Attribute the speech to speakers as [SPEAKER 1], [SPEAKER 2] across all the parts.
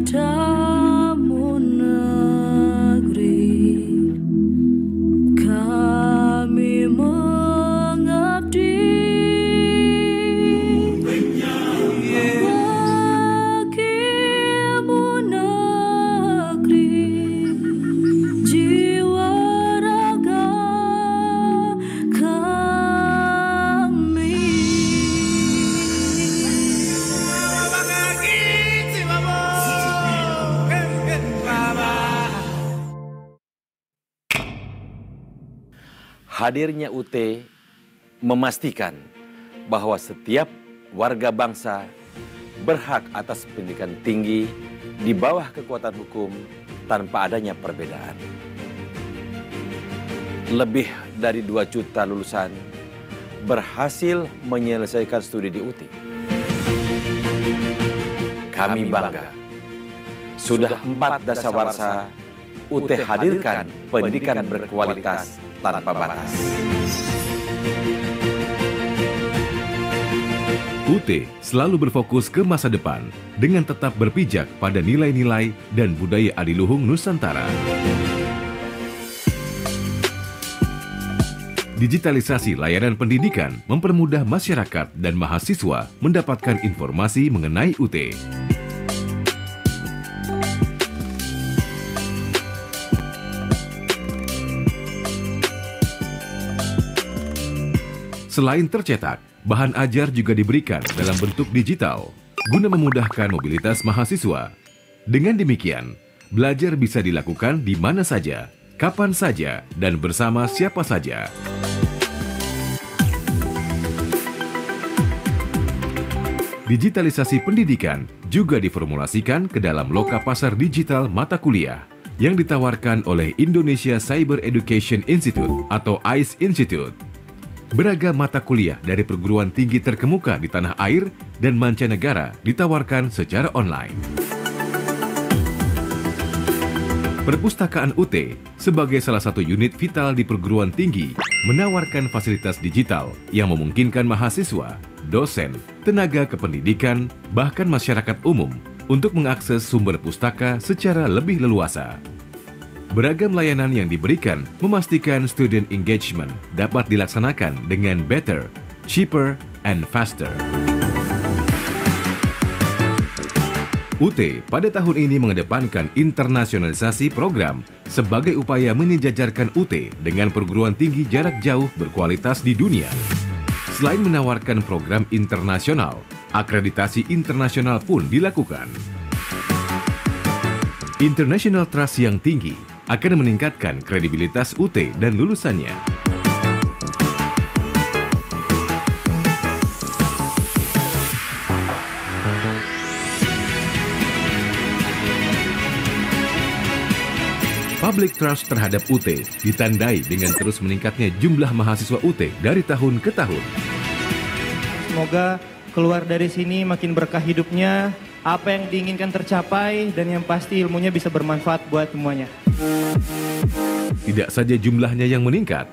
[SPEAKER 1] tamu negeri, kami mengabdi bagimu negeri, jiwa raga kami.
[SPEAKER 2] Hadirnya UT memastikan bahwa setiap warga bangsa berhak atas pendidikan tinggi di bawah kekuatan hukum tanpa adanya perbedaan. Lebih dari 2 juta lulusan berhasil menyelesaikan studi di UT. Kami bangga. Sudah 4 dasawarsa UT hadirkan pendidikan berkualitas tanpa batas.
[SPEAKER 3] UT selalu berfokus ke masa depan dengan tetap berpijak pada nilai-nilai dan budaya adiluhung Nusantara. Digitalisasi layanan pendidikan mempermudah masyarakat dan mahasiswa mendapatkan informasi mengenai UT. Selain tercetak, bahan ajar juga diberikan dalam bentuk digital guna memudahkan mobilitas mahasiswa. Dengan demikian, belajar bisa dilakukan di mana saja, kapan saja, dan bersama siapa saja. Digitalisasi pendidikan juga diformulasikan ke dalam loka pasar digital mata kuliah yang ditawarkan oleh Indonesia Cyber Education Institute atau ICE Institute. Beragam mata kuliah dari perguruan tinggi terkemuka di tanah air dan mancanegara ditawarkan secara online. Perpustakaan UT sebagai salah satu unit vital di perguruan tinggi menawarkan fasilitas digital yang memungkinkan mahasiswa, dosen, tenaga kependidikan, bahkan masyarakat umum untuk mengakses sumber pustaka secara lebih leluasa. Beragam layanan yang diberikan memastikan student engagement dapat dilaksanakan dengan better, cheaper, and faster. UT pada tahun ini mengedepankan internasionalisasi program sebagai upaya menyejajarkan UT dengan perguruan tinggi jarak jauh berkualitas di dunia. Selain menawarkan program internasional, akreditasi internasional pun dilakukan. International Trust yang tinggi akan meningkatkan kredibilitas UT dan lulusannya. Public trust terhadap UT ditandai dengan terus meningkatnya jumlah mahasiswa UT dari tahun ke tahun.
[SPEAKER 4] Semoga keluar dari sini makin berkah hidupnya, apa yang diinginkan tercapai, dan yang pasti ilmunya bisa bermanfaat buat semuanya.
[SPEAKER 3] Tidak saja jumlahnya yang meningkat,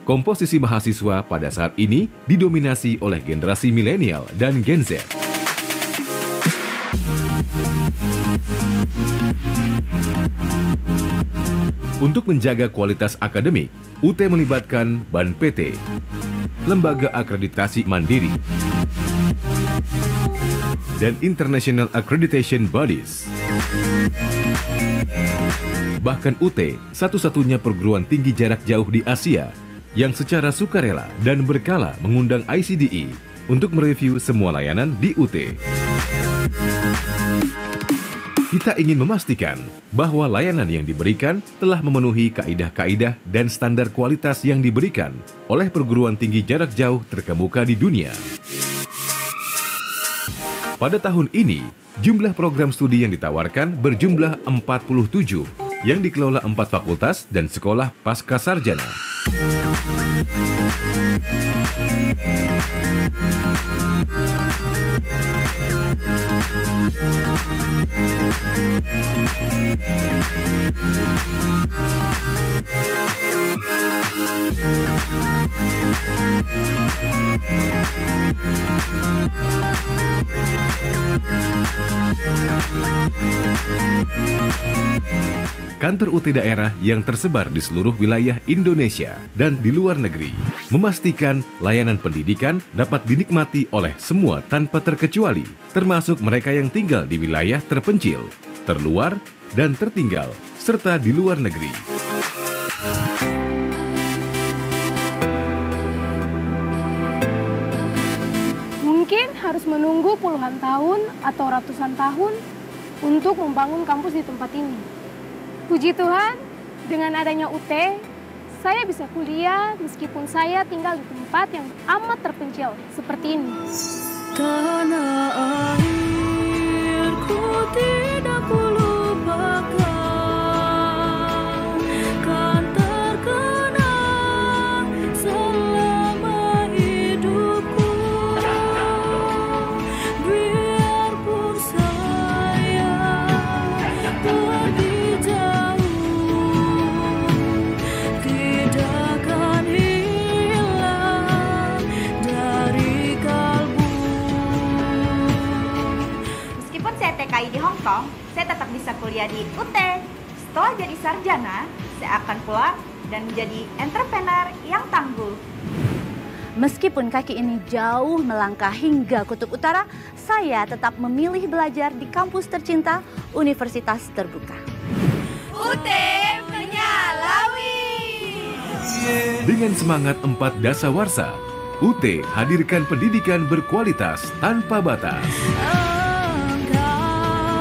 [SPEAKER 3] komposisi mahasiswa pada saat ini didominasi oleh generasi milenial dan Gen Z. Untuk menjaga kualitas akademik, UT melibatkan BAN PT, Lembaga Akreditasi Mandiri, dan International Accreditation Bodies. Bahkan UT satu-satunya perguruan tinggi jarak jauh di Asia yang secara sukarela dan berkala mengundang ICDE untuk mereview semua layanan di UT. Kita ingin memastikan bahwa layanan yang diberikan telah memenuhi kaidah-kaidah dan standar kualitas yang diberikan oleh perguruan tinggi jarak jauh terkemuka di dunia. Pada tahun ini, jumlah program studi yang ditawarkan berjumlah 47 yang dikelola 4 fakultas dan sekolah pasca sarjana. Kantor UT daerah yang tersebar di seluruh wilayah Indonesia dan di luar negeri memastikan layanan pendidikan dapat dinikmati oleh semua tanpa terkecuali, termasuk mereka yang tinggal di wilayah terpencil, terluar, dan tertinggal, serta di luar negeri.
[SPEAKER 5] Mungkin harus menunggu puluhan tahun atau ratusan tahun untuk membangun kampus di tempat ini. Puji Tuhan, dengan adanya UT, saya bisa kuliah meskipun saya tinggal di tempat yang amat terpencil seperti ini.
[SPEAKER 1] Tanah airku tidak kulupakan, kan terkenang selama hidupku. Biarpun saya pergi jauh, tidak akan hilang dari kalbu.
[SPEAKER 6] Meskipun saya TKI di Hong Kong, saya tetap bisa kuliah di UT. Setelah jadi sarjana, saya akan pulang dan menjadi entrepreneur yang tangguh.
[SPEAKER 7] Meskipun kaki ini jauh melangkah hingga kutub utara, saya tetap memilih belajar di kampus tercinta Universitas Terbuka.
[SPEAKER 6] UT menyalawi.
[SPEAKER 3] Dengan semangat 4 dasawarsa, UT hadirkan pendidikan berkualitas tanpa batas.
[SPEAKER 1] Engkau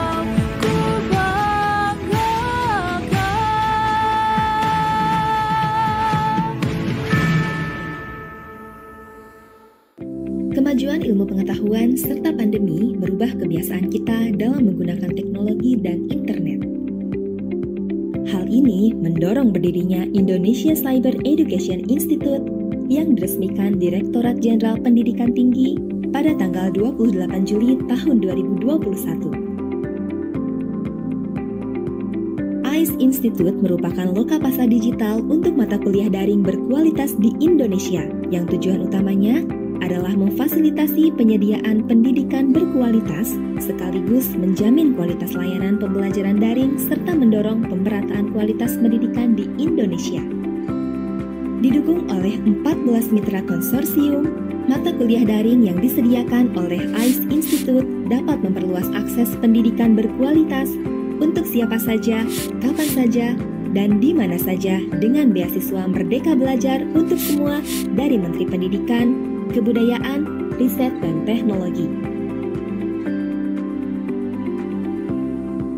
[SPEAKER 1] ku banggakan.
[SPEAKER 8] Kemajuan ilmu pengetahuan serta pandemi merubah kebiasaan kita dalam menggunakan teknologi dan internet. Hal ini mendorong berdirinya Indonesia Cyber Education Institute yang diresmikan Direktorat Jenderal Pendidikan Tinggi pada tanggal 28 Juli tahun 2021. ICE Institute merupakan lokapasa digital untuk mata kuliah daring berkualitas di Indonesia yang tujuan utamanya adalah memfasilitasi penyediaan pendidikan berkualitas sekaligus menjamin kualitas layanan pembelajaran daring serta mendorong pemerataan kualitas pendidikan di Indonesia. Didukung oleh 14 mitra konsorsium, mata kuliah daring yang disediakan oleh ICE Institute dapat memperluas akses pendidikan berkualitas untuk siapa saja, kapan saja, dan di mana saja dengan beasiswa Merdeka Belajar untuk semua dari Menteri Pendidikan, Kebudayaan, Riset, dan Teknologi.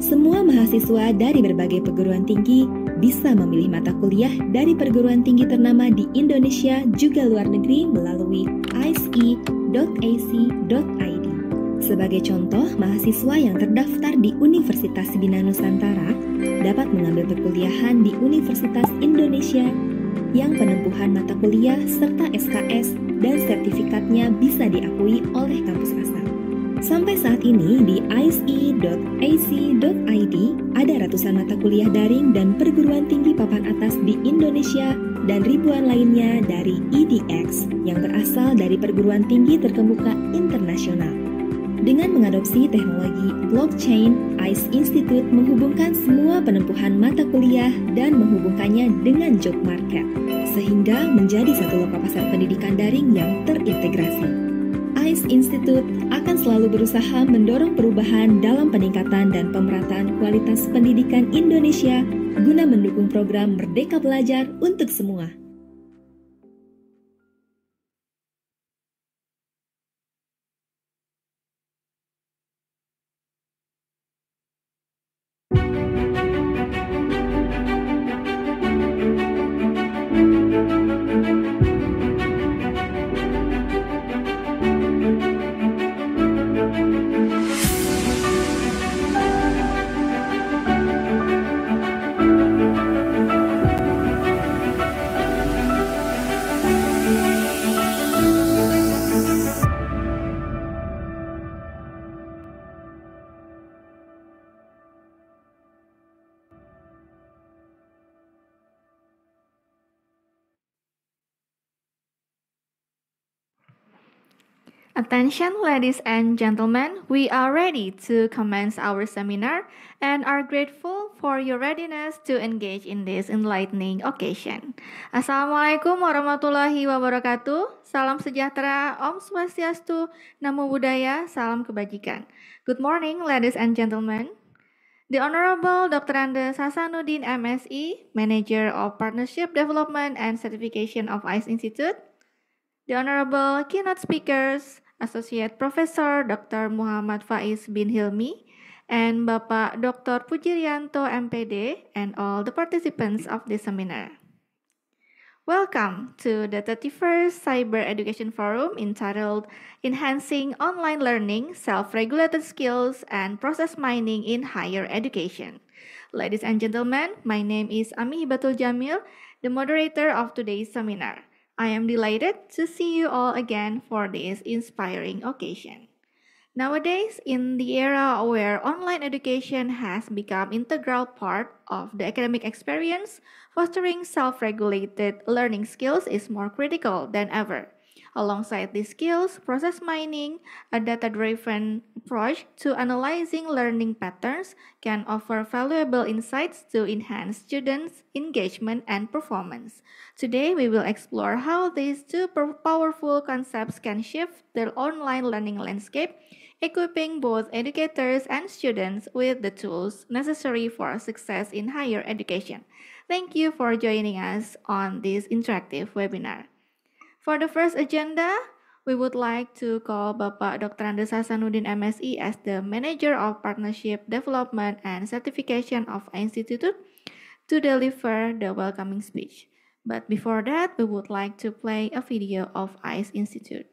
[SPEAKER 8] Semua mahasiswa dari berbagai perguruan tinggi bisa memilih mata kuliah dari perguruan tinggi ternama di Indonesia juga luar negeri melalui ice.ac.id. Sebagai contoh, mahasiswa yang terdaftar di Universitas Bina Nusantara dapat mengambil perkuliahan di Universitas Indonesia yang penempuhan mata kuliah serta SKS dan sertifikatnya bisa diakui oleh kampus asal. Sampai saat ini di ice.ac.id ada ratusan mata kuliah daring dan perguruan tinggi papan atas di Indonesia dan ribuan lainnya dari EDX yang berasal dari perguruan tinggi terkemuka internasional. Dengan mengadopsi teknologi blockchain, ICE Institute menghubungkan semua penempuhan mata kuliah dan menghubungkannya dengan job market, sehingga menjadi satu lokapasar pendidikan daring yang terintegrasi. ICE Institute akan selalu berusaha mendorong perubahan dalam peningkatan dan pemerataan kualitas pendidikan Indonesia guna mendukung program Merdeka Belajar untuk semua.
[SPEAKER 9] Attention, ladies and gentlemen, we are ready to commence our seminar and are grateful for your readiness to engage in this enlightening occasion. Assalamualaikum warahmatullahi wabarakatuh. Salam sejahtera, Om Swastiastu, Namo Buddhaya, salam kebajikan. Good morning, ladies and gentlemen. The Honorable Dr. Andes Hasanuddin MSE, Manager of Partnership Development and Certification of ICE Institute. The Honorable Keynote Speakers, Associate Professor Dr. Muhammad Faiz bin Hilmi, and Bapak Dr. Pujirianto MPD, and all the participants of this seminar. Welcome to the 31st Cyber Education Forum entitled Enhancing Online Learning, Self-Regulated Skills, and Process Mining in Higher Education. Ladies and gentlemen, my name is Ami Hibatul Jamil, the moderator of today's seminar. I am delighted to see you all again for this inspiring occasion. Nowadays, in the era where online education has become an integral part of the academic experience, fostering self-regulated learning skills is more critical than ever. Alongside these skills, process mining, a data-driven approach to analyzing learning patterns, can offer valuable insights to enhance students' engagement and performance. Today, we will explore how these two powerful concepts can shift the online learning landscape, equipping both educators and students with the tools necessary for success in higher education. Thank you for joining us on this interactive webinar. For the first agenda, we would like to call Bapak Dr. Andes Hasanuddin MSE as the Manager of Partnership Development and Certification of Institute to deliver the welcoming speech. But before that, we would like to play a video of ICE Institute.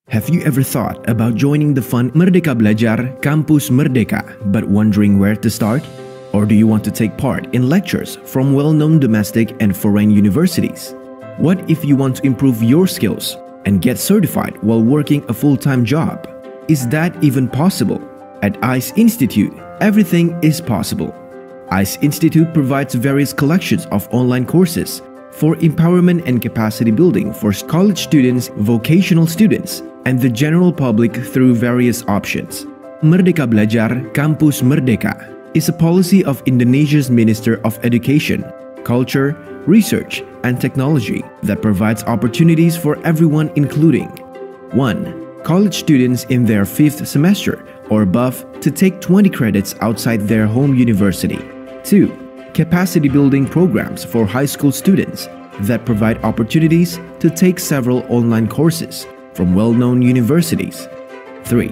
[SPEAKER 10] Have you ever thought about joining the fun Merdeka Belajar Kampus Merdeka but wondering where to start? Or do you want to take part in lectures from well-known domestic and foreign universities? What if you want to improve your skills and get certified while working a full-time job? Is that even possible? At ICE Institute, everything is possible. ICE Institute provides various collections of online courses for empowerment and capacity building for college students, vocational students, and the general public through various options. Merdeka Belajar Kampus Merdeka is a policy of Indonesia's Minister of Education, Culture, Research, and Technology that provides opportunities for everyone, including 1. College students in their 5th semester or above to take 20 credits outside their home university. 2. Capacity building programs for high school students that provide opportunities to take several online courses from well-known universities. 3.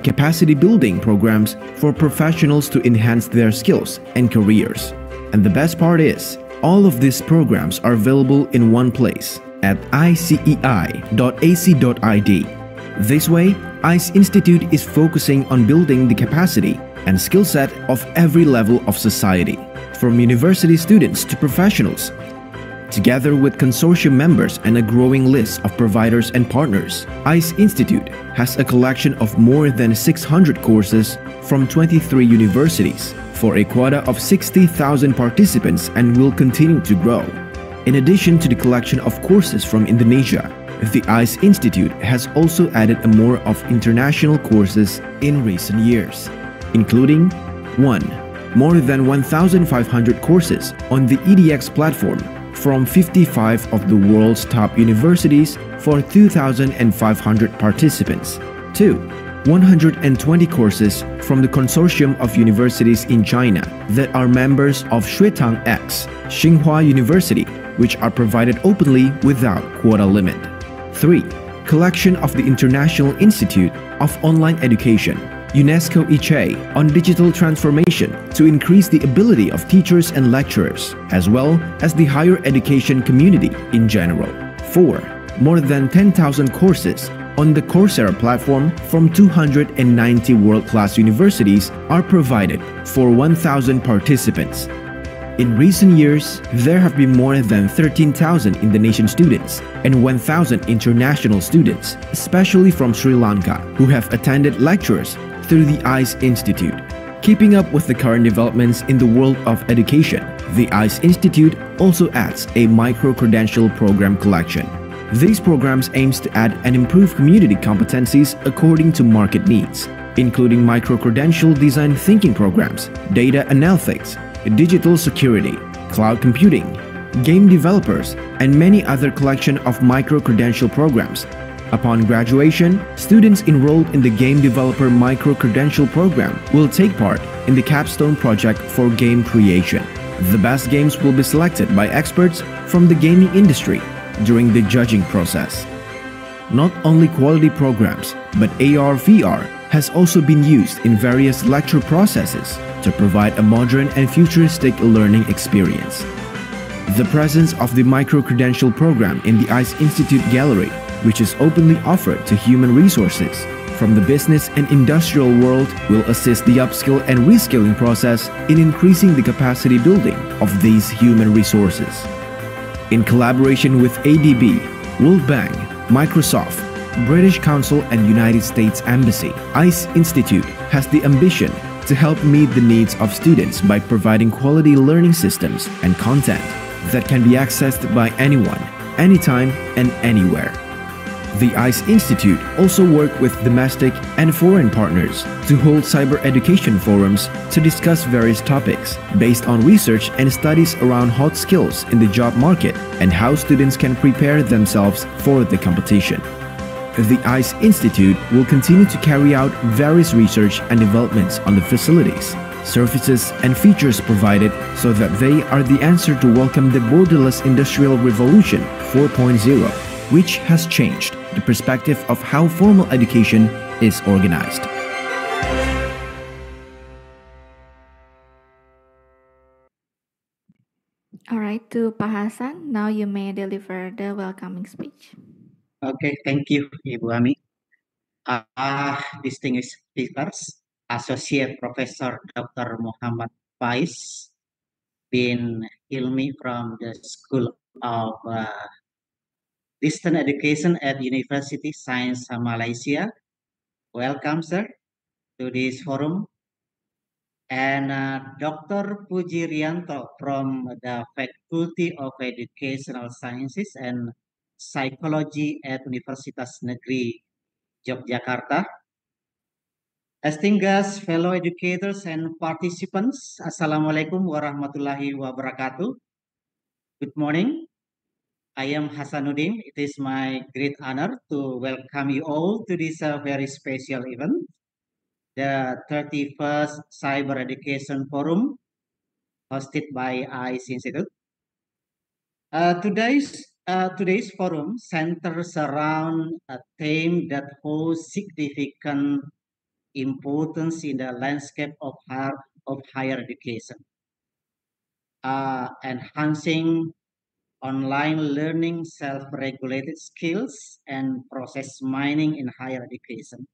[SPEAKER 10] Capacity building programs for professionals to enhance their skills and careers. And the best part is, all of these programs are available in one place at icei.ac.id. This way, ICE Institute is focusing on building the capacity and skill set of every level of society, from university students to professionals. Together with consortium members and a growing list of providers and partners, ICE Institute has a collection of more than 600 courses from 23 universities for a quota of 60,000 participants and will continue to grow. In addition to the collection of courses from Indonesia, the ICE Institute has also added more of international courses in recent years, including 1. More than 1,500 courses on the EDX platform from 55 of the world's top universities for 2,500 participants. 2. 120 courses from the consortium of universities in China that are members of Xuetang X, Tsinghua University, which are provided openly without quota limit. 3. Collection of the International Institute of Online Education, UNESCO ICE, on digital transformation to increase the ability of teachers and lecturers, as well as the higher education community in general. 4. More than 10,000 courses on the Coursera platform from 290 world-class universities are provided for 1,000 participants. In recent years, there have been more than 13,000 Indonesian students and 1,000 international students, especially from Sri Lanka, who have attended lectures through the ICE Institute. Keeping up with the current developments in the world of education, the ICE Institute also adds a micro-credential program collection. These programs aims to add and improve community competencies according to market needs, including micro-credential design thinking programs, data analytics, digital security, cloud computing, game developers, and many other collection of micro-credential programs. Upon graduation, students enrolled in the Game Developer Micro-Credential Program will take part in the capstone project for game creation. The best games will be selected by experts from the gaming industry during the judging process. Not only quality programs, but AR/VR has also been used in various lecture processes to provide a modern and futuristic learning experience. The presence of the micro-credential program in the ICE Institute Gallery, which is openly offered to human resources from the business and industrial world, will assist the upskill and reskilling process in increasing the capacity building of these human resources. In collaboration with ADB, World Bank, Microsoft, British Council and United States Embassy, ICE Institute has the ambition to help meet the needs of students by providing quality learning systems and content that can be accessed by anyone, anytime, and anywhere. The ICE Institute also work with domestic and foreign partners to hold cyber education forums to discuss various topics based on research and studies around hot skills in the job market and how students can prepare themselves for the competition. The ICE Institute will continue to carry out various research and developments on the facilities, services, and features provided so that they are the answer to welcome the borderless industrial revolution 4.0, which has changed the perspective of how formal education is organized.
[SPEAKER 9] All right, to Pak Hasan, now you may deliver the welcoming speech.
[SPEAKER 11] Okay, thank you, Ibu Ami. Distinguished speakers, Associate Professor Dr. Muhammad Faiz bin Hilmi from the School of Distance Education at University Science Malaysia. Welcome, sir, to this forum. And Dr. Puji Rianto from the Faculty of Educational Sciences and Psychology at Universitas Negeri Yogyakarta. Distinguished fellow educators and participants, Assalamualaikum warahmatullahi wabarakatuh. Good morning. I am Hasanuddin. It is my great honor to welcome you all to this very special event, the 31st Cyber Education Forum, hosted by ICE Institute. Today's forum centers around a theme that holds significant importance in the landscape of higher education, enhancing online learning, self-regulated skills, and process mining in higher education.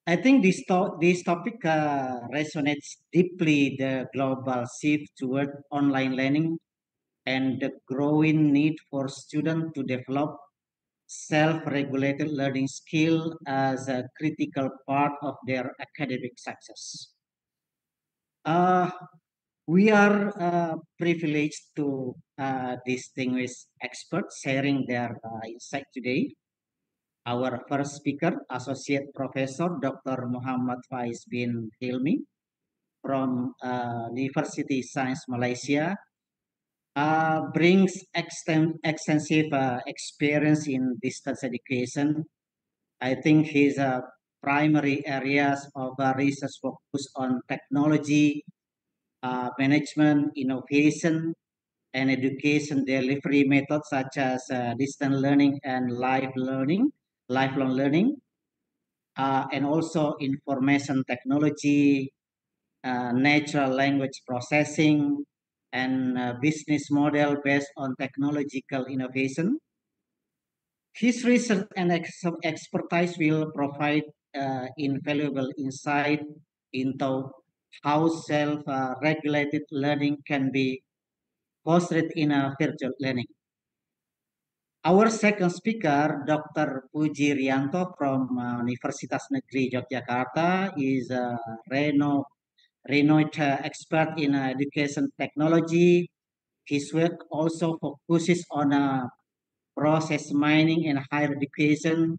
[SPEAKER 11] I think this topic resonates deeply the global shift toward online learning and the growing need for students to develop self-regulated learning skill as a critical part of their academic success. We are privileged to distinguish experts sharing their insight today. Our first speaker, Associate Professor Dr. Muhammad Faiz bin Hilmi from University Science Malaysia, brings extensive experience in distance education. I think his primary areas of research focus on technology, management, innovation, and education delivery methods such as distance learning and lifelong learning, and also information technology, natural language processing, and business model based on technological innovation. His research and expertise will provide invaluable insight into how self-regulated learning can be fostered in a virtual learning. Our second speaker, Dr. Puji Rianto from Universitas Negeri Yogyakarta, is a renowned expert in education technology. His work also focuses on process mining in higher education,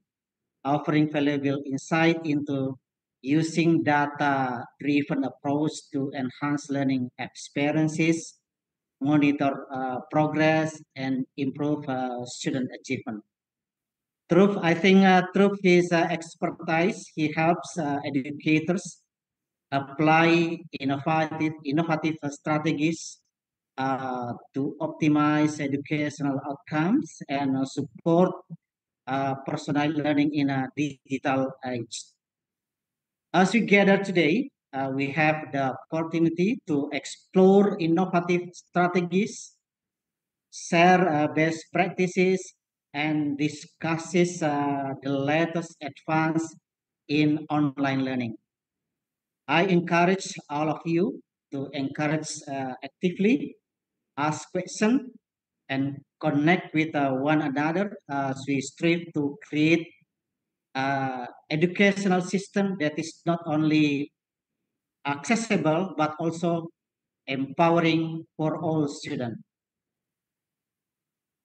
[SPEAKER 11] offering valuable insight into using data-driven approach to enhance learning experiences, monitor progress, and improve student achievement. Through his expertise, he helps educators apply innovative strategies to optimize educational outcomes and support personal learning in a digital age. As we gather today, we have the opportunity to explore innovative strategies, share best practices, and discusses the latest advance in online learning. I encourage all of you to encourage actively, ask questions, and connect with one another as we strive to create educational system that is not only accessible but also empowering for all students.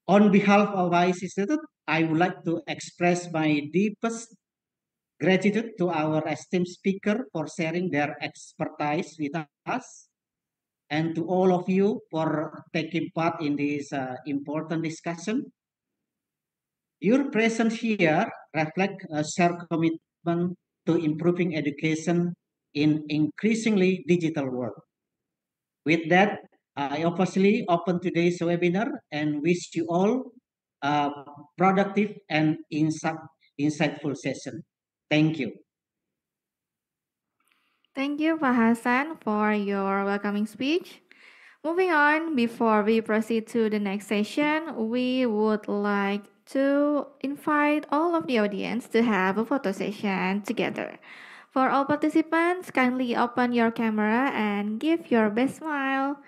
[SPEAKER 11] On behalf of ICE Institute, I would like to express my deepest gratitude to our esteemed speaker for sharing their expertise with us and to all of you for taking part in this important discussion. Your presence here reflects a shared commitment to improving education in increasingly digital world. With that, I officially open today's webinar and wish you all a productive and insightful session. Thank you.
[SPEAKER 9] Thank you, Pak Hasan, for your welcoming speech. Moving on, before we proceed to the next session, we would like to invite all of the audience to have a photo session together. For all participants, kindly open your camera and give your best smile.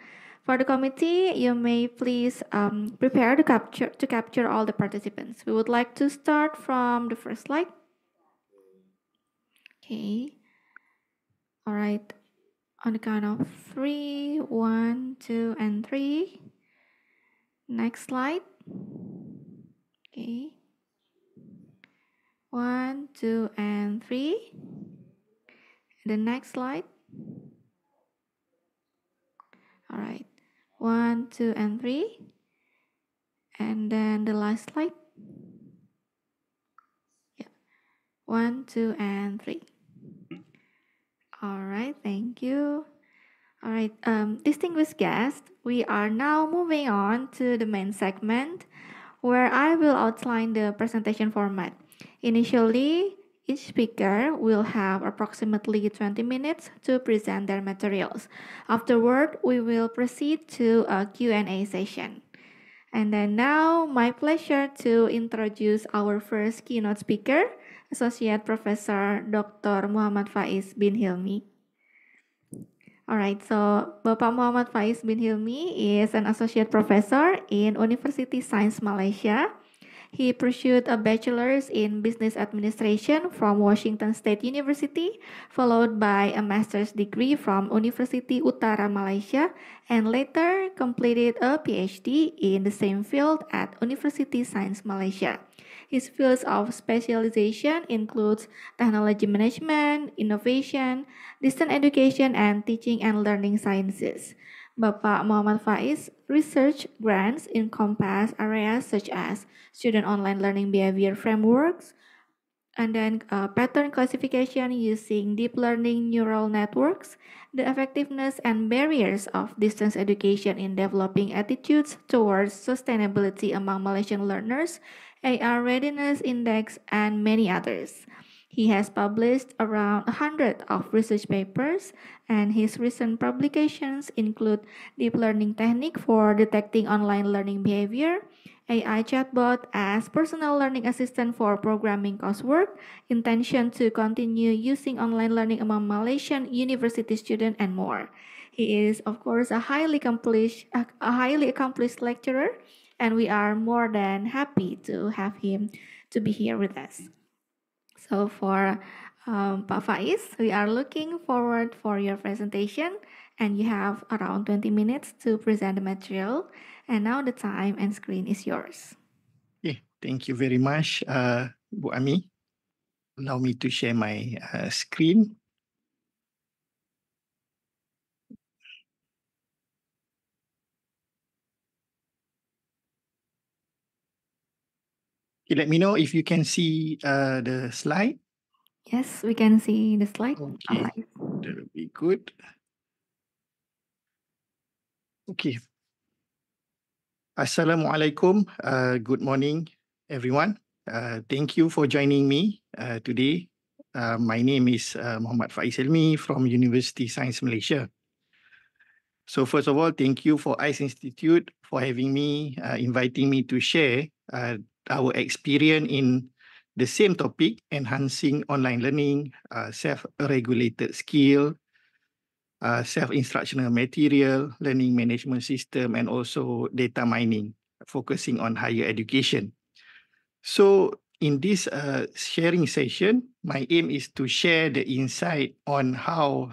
[SPEAKER 9] For the committee, you may please prepare to capture all the participants. We would like to start from the first slide. Okay. All right. On the count of 3, 1, 2, and 3. Next slide. Okay. 1, 2, and 3. The next slide. All right. 1, 2, and 3. And then the last slide. Yeah. 1, 2, and 3. All right. Thank you. All right. Distinguished guests, we are now moving on to the main segment where I will outline the presentation format. Initially, each speaker will have approximately 20 minutes to present their materials. Afterward, we will proceed to a Q&A session. And then now, my pleasure to introduce our first keynote speaker, Associate Professor Dr. Muhammad Faiz bin Hilmi. Alright, so Bapak Muhammad Faiz bin Hilmi is an associate professor in University Science Malaysia. He pursued a bachelor's in business administration from Washington State University, followed by a master's degree from University Utara Malaysia, and later completed a PhD in the same field at University Science Malaysia. His fields of specialization includes technology management, innovation, distance education, and teaching and learning sciences. Bapak Muhammad Faiz research grants encompass areas such as student online learning behavior frameworks, and then pattern classification using deep learning neural networks, the effectiveness and barriers of distance education in developing attitudes towards sustainability among Malaysian learners, AR Readiness Index, and many others. He has published around 100 of research papers, and his recent publications include deep learning technique for detecting online learning behavior, AI chatbot as personal learning assistant for programming coursework, intention to continue using online learning among Malaysian university students, and more. He is, of course, a highly accomplished lecturer, and we are more than happy to have him to be here with us. So for Pak Faiz, we are looking forward for your presentation, and you have around 20 minutes to present the material. And now the time and screen is yours.
[SPEAKER 12] Okay, Thank you very much, Bu Ami. Allow me to share my screen. Okay, let me know if you can see the slide.
[SPEAKER 9] Yes, we can see the slide.
[SPEAKER 12] Okay, that will be good. Okay. Assalamualaikum. Good morning, everyone. Thank you for joining me today. My name is Muhammad Faiz Helmi from University Science Malaysia. So first of all, thank you for ICE Institute for having me, inviting me to share our experience in the same topic, enhancing online learning, self-regulated skill, self-instructional material, learning management system, and also data mining, focusing on higher education. So in this sharing session, my aim is to share the insight on how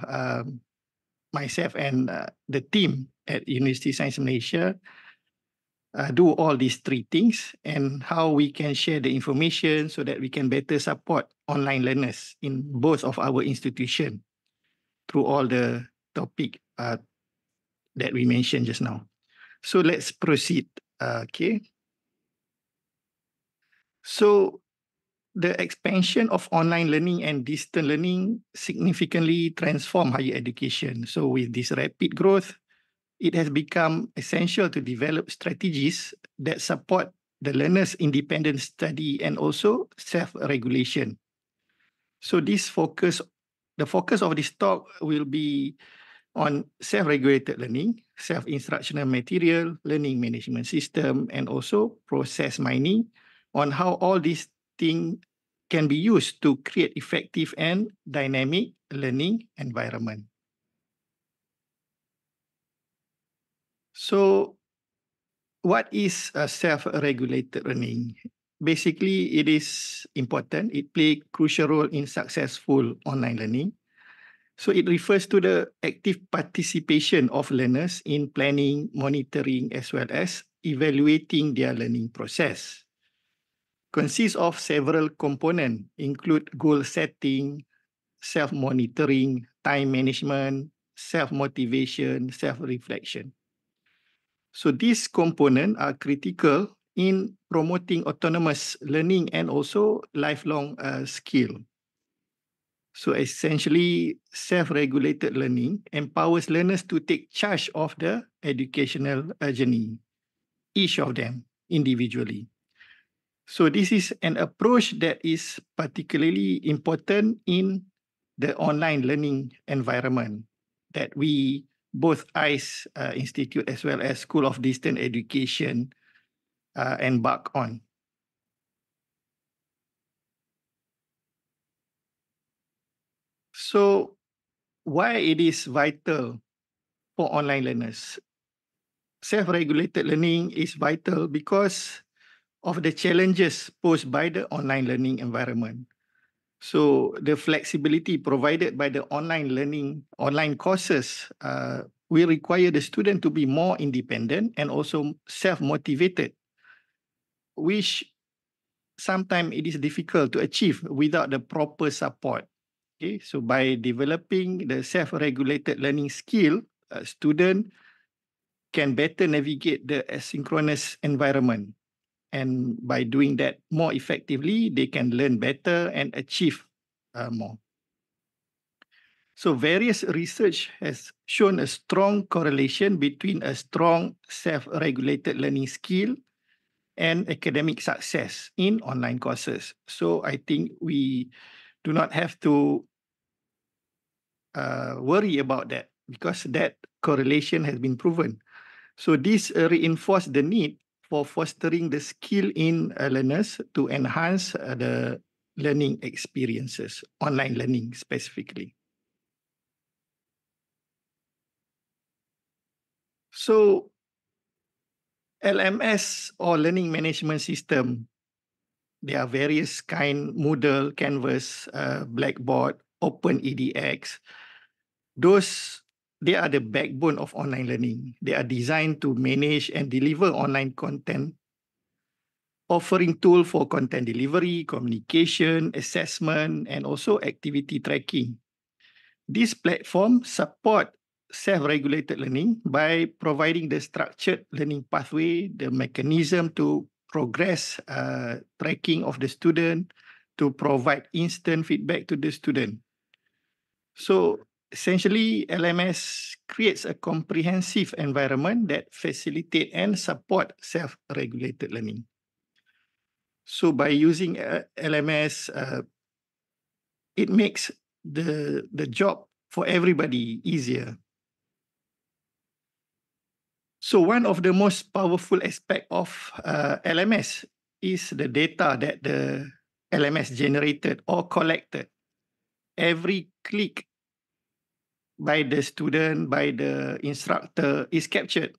[SPEAKER 12] myself and the team at University Science Malaysia do all these three things and how we can share the information so that we can better support online learners in both of our institution through all the topic that we mentioned just now. So let's proceed. Okay. So the expansion of online learning and distance learning significantly transform higher education. So with this rapid growth, it has become essential to develop strategies that support the learner's independent study and also self-regulation. So the focus of this talk will be on self-regulated learning, self-instructional material, learning management system, and also process mining on how all these things can be used to create effective and dynamic learning environment. So what is a self-regulated learning? Basically, it is important. It plays a crucial role in successful online learning. So it refers to the active participation of learners in planning, monitoring, as well as evaluating their learning process. Consists of several components, include goal setting, self-monitoring, time management, self-motivation, self-reflection. So these components are critical in promoting autonomous learning and also lifelong skill. So essentially, self-regulated learning empowers learners to take charge of the educational journey, each of them individually. So this is an approach that is particularly important in the online learning environment that we, both ICE Institute as well as School of Distance Education, embark on. So why it is vital for online learners? Self-regulated learning is vital because of the challenges posed by the online learning environment. So the flexibility provided by the online courses will require the student to be more independent and also self-motivated, which sometimes it is difficult to achieve without the proper support. Okay, so by developing the self-regulated learning skill, a student can better navigate the asynchronous environment. And by doing that more effectively, they can learn better and achieve more. So various research has shown a strong correlation between a strong self-regulated learning skill and academic success in online courses. So I think we do not have to worry about that because that correlation has been proven. So this reinforces the need for fostering the skill in learners to enhance the learning experiences, online learning specifically. So LMS or learning management system, there are various kind, Moodle, Canvas, Blackboard, OpenEDX. They are the backbone of online learning. They are designed to manage and deliver online content offering tool for content delivery, communication, assessment, and also activity tracking. This platform support self-regulated learning by providing the structured learning pathway, the mechanism to progress tracking of the student, to provide instant feedback to the student. So essentially, LMS creates a comprehensive environment that facilitate and support self-regulated learning. So by using LMS, it makes the job for everybody easier. So one of the most powerful aspect of LMS is the data that the LMS generated or collected. Every click by the student, by the instructor is captured.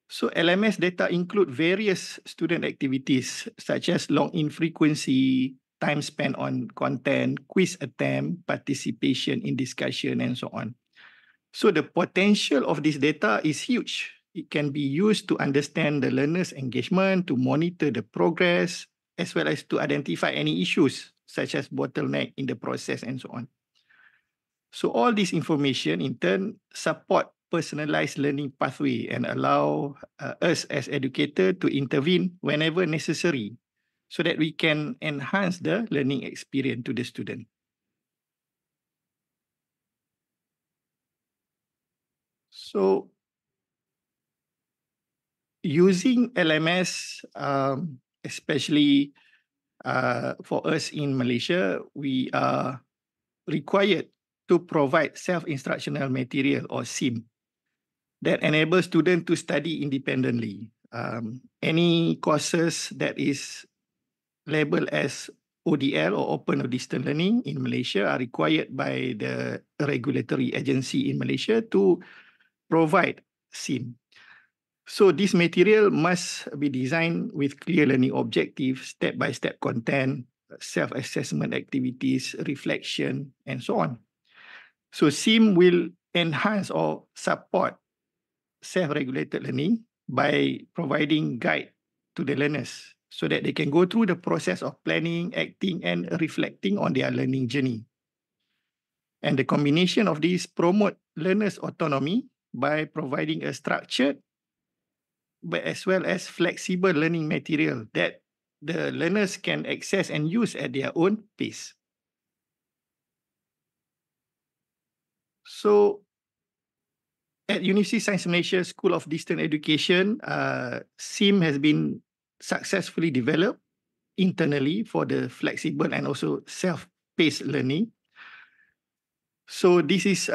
[SPEAKER 12] So LMS data include various student activities such as login frequency, time spent on content, quiz attempt, participation in discussion, and so on. So the potential of this data is huge. It can be used to understand the learner's engagement, to monitor the progress, as well as to identify any issues such as bottleneck in the process and so on. So all this information in turn support personalized learning pathway and allow us as educators to intervene whenever necessary so that we can enhance the learning experience to the student. So using LMS, especially for us in Malaysia, we are required to provide self-instructional material or SIM that enables students to study independently. Any courses that is labeled as ODL or Open or Distance Learning in Malaysia are required by the regulatory agency in Malaysia to provide SIM. So this material must be designed with clear learning objectives, step-by-step content, self-assessment activities, reflection, and so on. So SIM will enhance or support self-regulated learning by providing guide to the learners so that they can go through the process of planning, acting, and reflecting on their learning journey. And the combination of these promote learners' autonomy by providing a structured but as well as flexible learning material that the learners can access and use at their own pace. So at University Science Malaysia School of Distance Education, SIM has been successfully developed internally for the flexible and also self-paced learning. So this is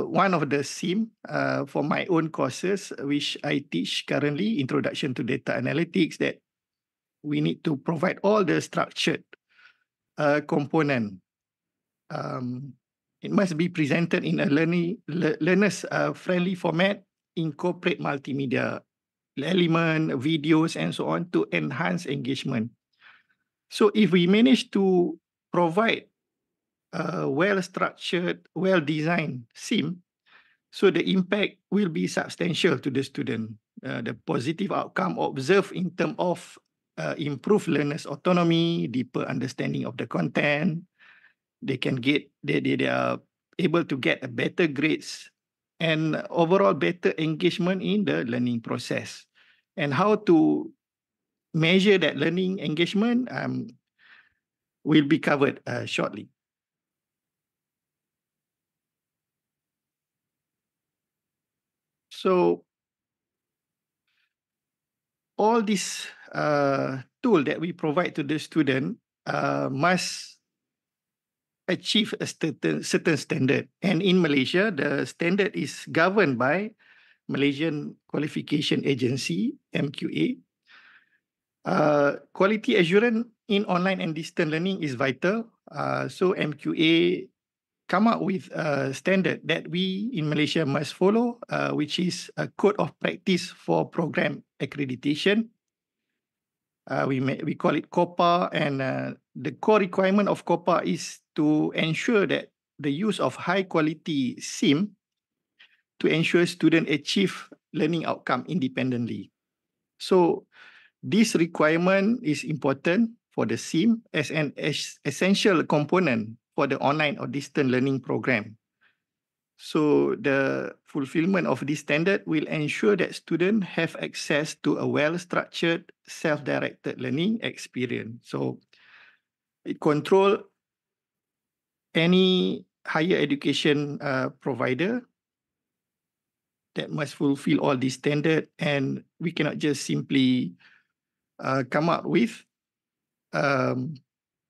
[SPEAKER 12] one of the SIM for my own courses, which I teach currently, Introduction to Data Analytics, that we need to provide all the structured component. It must be presented in a learners friendly format, incorporate multimedia element, videos, and so on to enhance engagement. So if we manage to provide a well-structured, well-designed SIM, so the impact will be substantial to the student. The positive outcome observed in terms of improved learners' autonomy, deeper understanding of the content, they are able to get a better grades and overall better engagement in the learning process. And how to measure that learning engagement will be covered shortly. So all this tool that we provide to the student must achieve a certain standard. And in Malaysia, the standard is governed by Malaysian Qualification Agency, MQA. Quality assurance in online and distance learning is vital. So MQA come up with a standard that we in Malaysia must follow, which is a code of practice for program accreditation. We call it COPA, and the core requirement of COPA is to ensure that the use of high quality SIM to ensure students achieve learning outcome independently. So This requirement is important for the SIM as an essential component for the online or distant learning program. So the fulfillment of this standard will ensure that students have access to a well-structured, self-directed learning experience. So it controls any higher education provider that must fulfill all these standards, and we cannot just simply come up with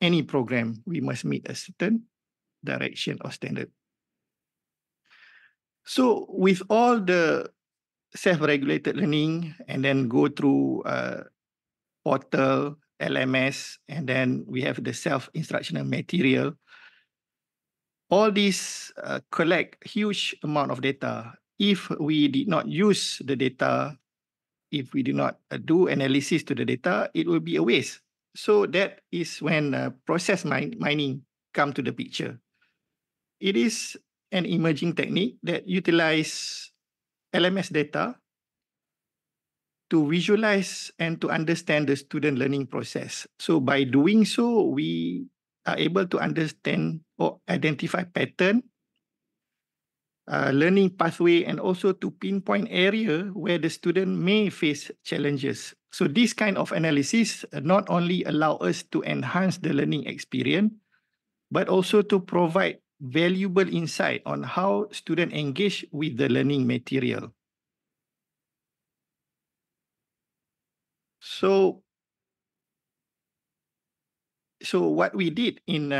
[SPEAKER 12] any program. We must meet a certain direction or standard. So with all the self-regulated learning and then go through portal, LMS, and then we have the self-instructional material, all these collect huge amount of data. If we did not use the data, if we do not do analysis to the data, it will be a waste. So that is when process mining come to the picture. It is an emerging technique that utilize LMS data to visualize and to understand the student learning process. So by doing so, we are able to understand or identify pattern, learning pathway, and also to pinpoint area where the student may face challenges. So this kind of analysis not only allow us to enhance the learning experience, but also to provide valuable insight on how students engage with the learning material. So what we did in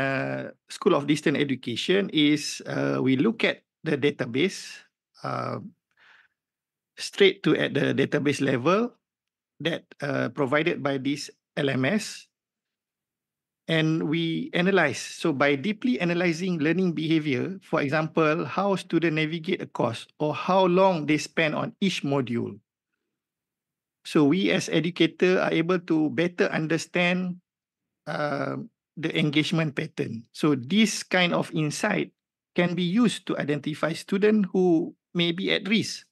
[SPEAKER 12] School of Distance Education is we look at the database straight to at the database level that provided by this LMS, and we analyze. So by deeply analyzing learning behavior, for example, how students navigate a course or how long they spend on each module. So we as educators are able to better understand the engagement pattern. So this kind of insight can be used to identify students who may be at risk.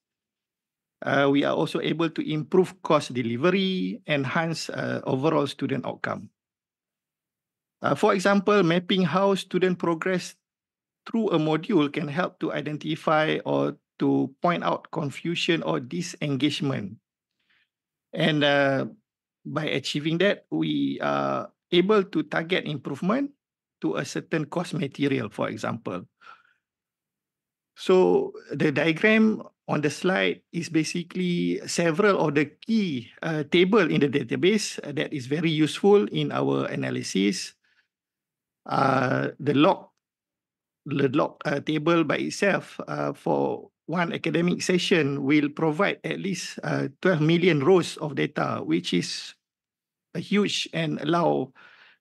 [SPEAKER 12] We are also able to improve course delivery, enhance overall student outcome. For example, mapping how students progress through a module can help to identify or to point out confusion or disengagement. And by achieving that, we are able to target improvement to a certain course material, for example. So the diagram on the slide is basically several of the key table in the database that is very useful in our analysis. The log table by itself for one academic session will provide at least 12 million rows of data, which is a huge and allow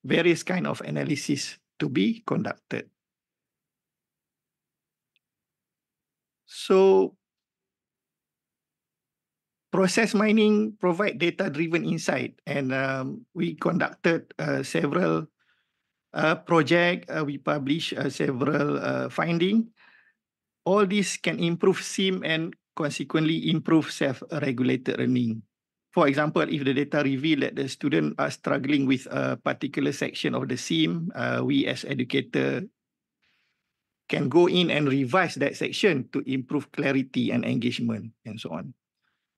[SPEAKER 12] various kind of analysis to be conducted. So process mining provide data-driven insight, and we conducted several projects. We published several findings. All this can improve SIM and consequently improve self-regulated learning. For example, if the data reveal that the students are struggling with a particular section of the SIM, we as educator can go in and revise that section to improve clarity and engagement and so on.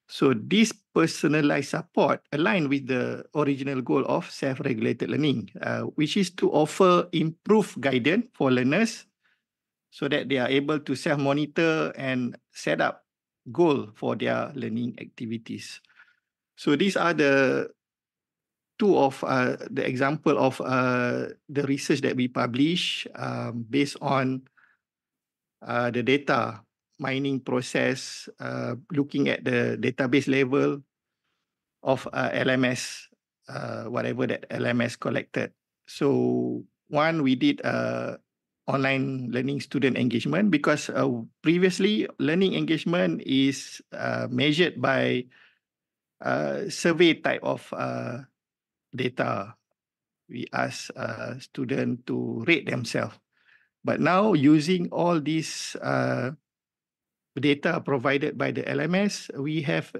[SPEAKER 12] So this personalized support align with the original goal of self-regulated learning, which is to offer improved guidance for learners so that they are able to self-monitor and set up goal for their learning activities. So these are the two of the example of the research that we publish based on the data mining process, looking at the database level of LMS, whatever that LMS collected. So one, we did online learning student engagement because previously learning engagement is measured by survey type of data. We ask students to rate themselves. But now using all these data provided by the LMS, we have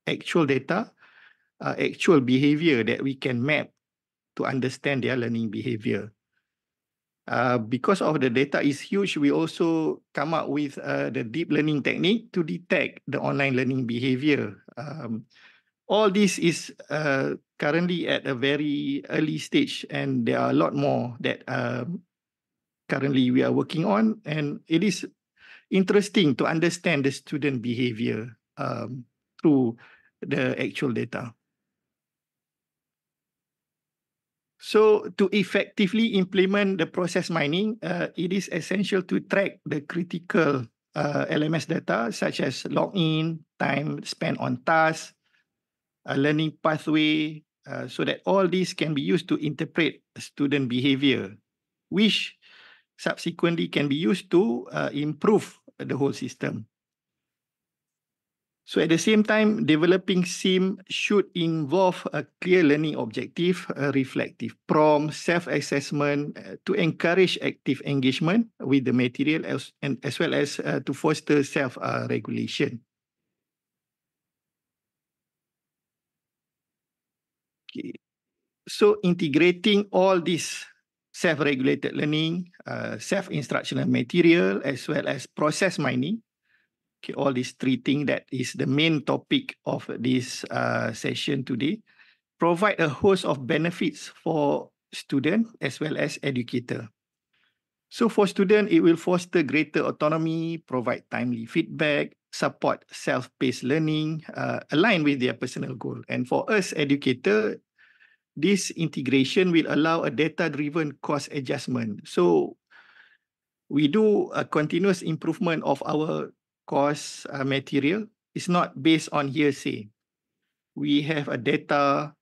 [SPEAKER 12] actual data actual behavior that we can map to understand their learning behavior. Because of the data is huge, we also come up with the deep learning technique to detect the online learning behavior. All this is currently at a very early stage, and there are a lot more that currently we are working on, and it is interesting to understand the student behavior through the actual data. So to effectively implement the process mining, it is essential to track the critical LMS data such as login, time spent on tasks, learning pathway, so that all these can be used to interpret student behavior, which subsequently can be used to improve the whole system. So at the same time, developing SIM should involve a clear learning objective, a reflective prompt, self-assessment to encourage active engagement with the material as well as to foster self-regulation. Okay. So integrating all this self-regulated learning, self-instructional material, as well as process mining, okay, all these three things that is the main topic of this session today, provide a host of benefits for student as well as educator. So for student, it will foster greater autonomy, provide timely feedback, support self-paced learning, align with their personal goal. And for us educator, this integration will allow a data-driven course adjustment. So we do a continuous improvement of our course material. It's not based on hearsay. We have a data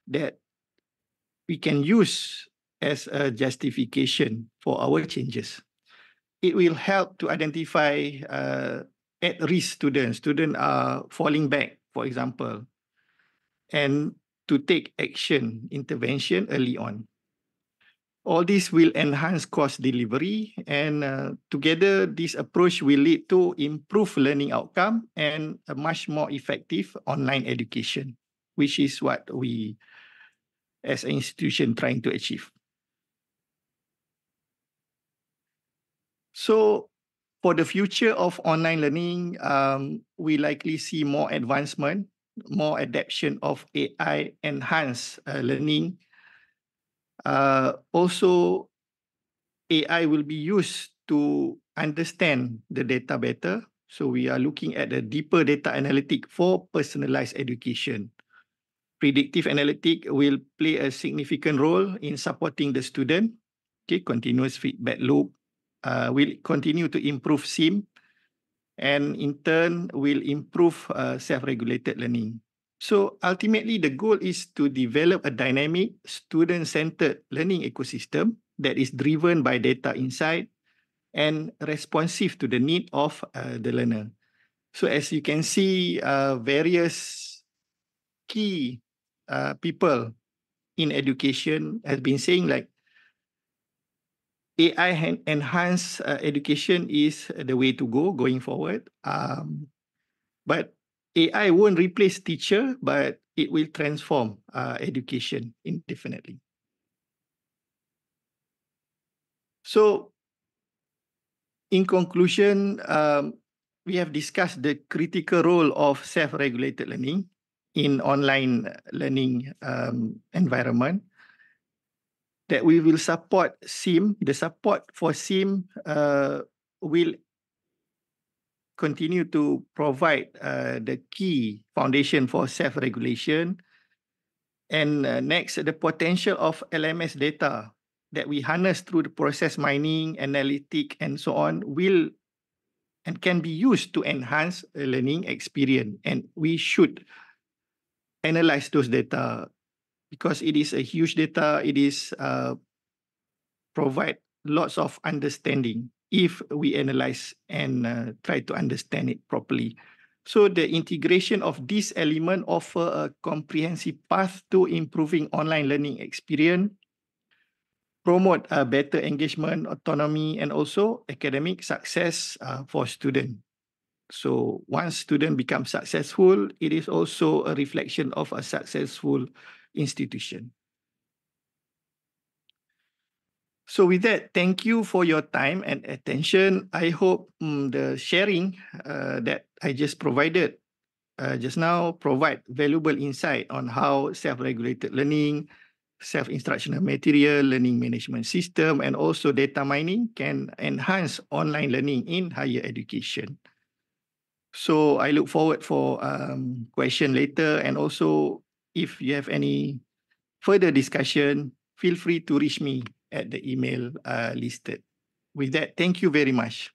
[SPEAKER 12] that we can use as a justification for our changes. It will help to identify at-risk students. Students are falling back, for example, and to take action, intervention early on. All this will enhance course delivery, and together this approach will lead to improved learning outcome and a much more effective online education, which is what we as an institution trying to achieve. So for the future of online learning, we likely see more advancement, more adoption of AI enhanced learning. Also, AI will be used to understand the data better. So we are looking at the deeper data analytic for personalized education. Predictive analytic will play a significant role in supporting the student. Okay, continuous feedback loop will continue to improve SIM, and in turn will improve self-regulated learning. So ultimately, the goal is to develop a dynamic, student-centered learning ecosystem that is driven by data insight and responsive to the need of the learner. So as you can see, various key people in education has been saying like AI enhanced education is the way to go going forward. But AI won't replace teacher, but it will transform education indefinitely. So in conclusion, we have discussed the critical role of self-regulated learning in online learning environment, that we will support SIM. The support for SIM will continue to provide the key foundation for self-regulation. And next, the potential of LMS data that we harness through the process mining, analytic, and so on will and can be used to enhance a learning experience. And we should analyze those data because it is a huge data. It is provide lots of understanding if we analyze and try to understand it properly. So the integration of this element offer a comprehensive path to improving online learning experience, promote better engagement, autonomy, and also academic success for students. So once student becomes successful, it is also a reflection of a successful institution. So with that, thank you for your time and attention. I hope the sharing that I just provided just now provide valuable insight on how self-regulated learning, self-instructional material, learning management system, and also data mining can enhance online learning in higher education. So I look forward for question later, and also if you have any further discussion, feel free to reach me at the email listed. With that, thank you very much.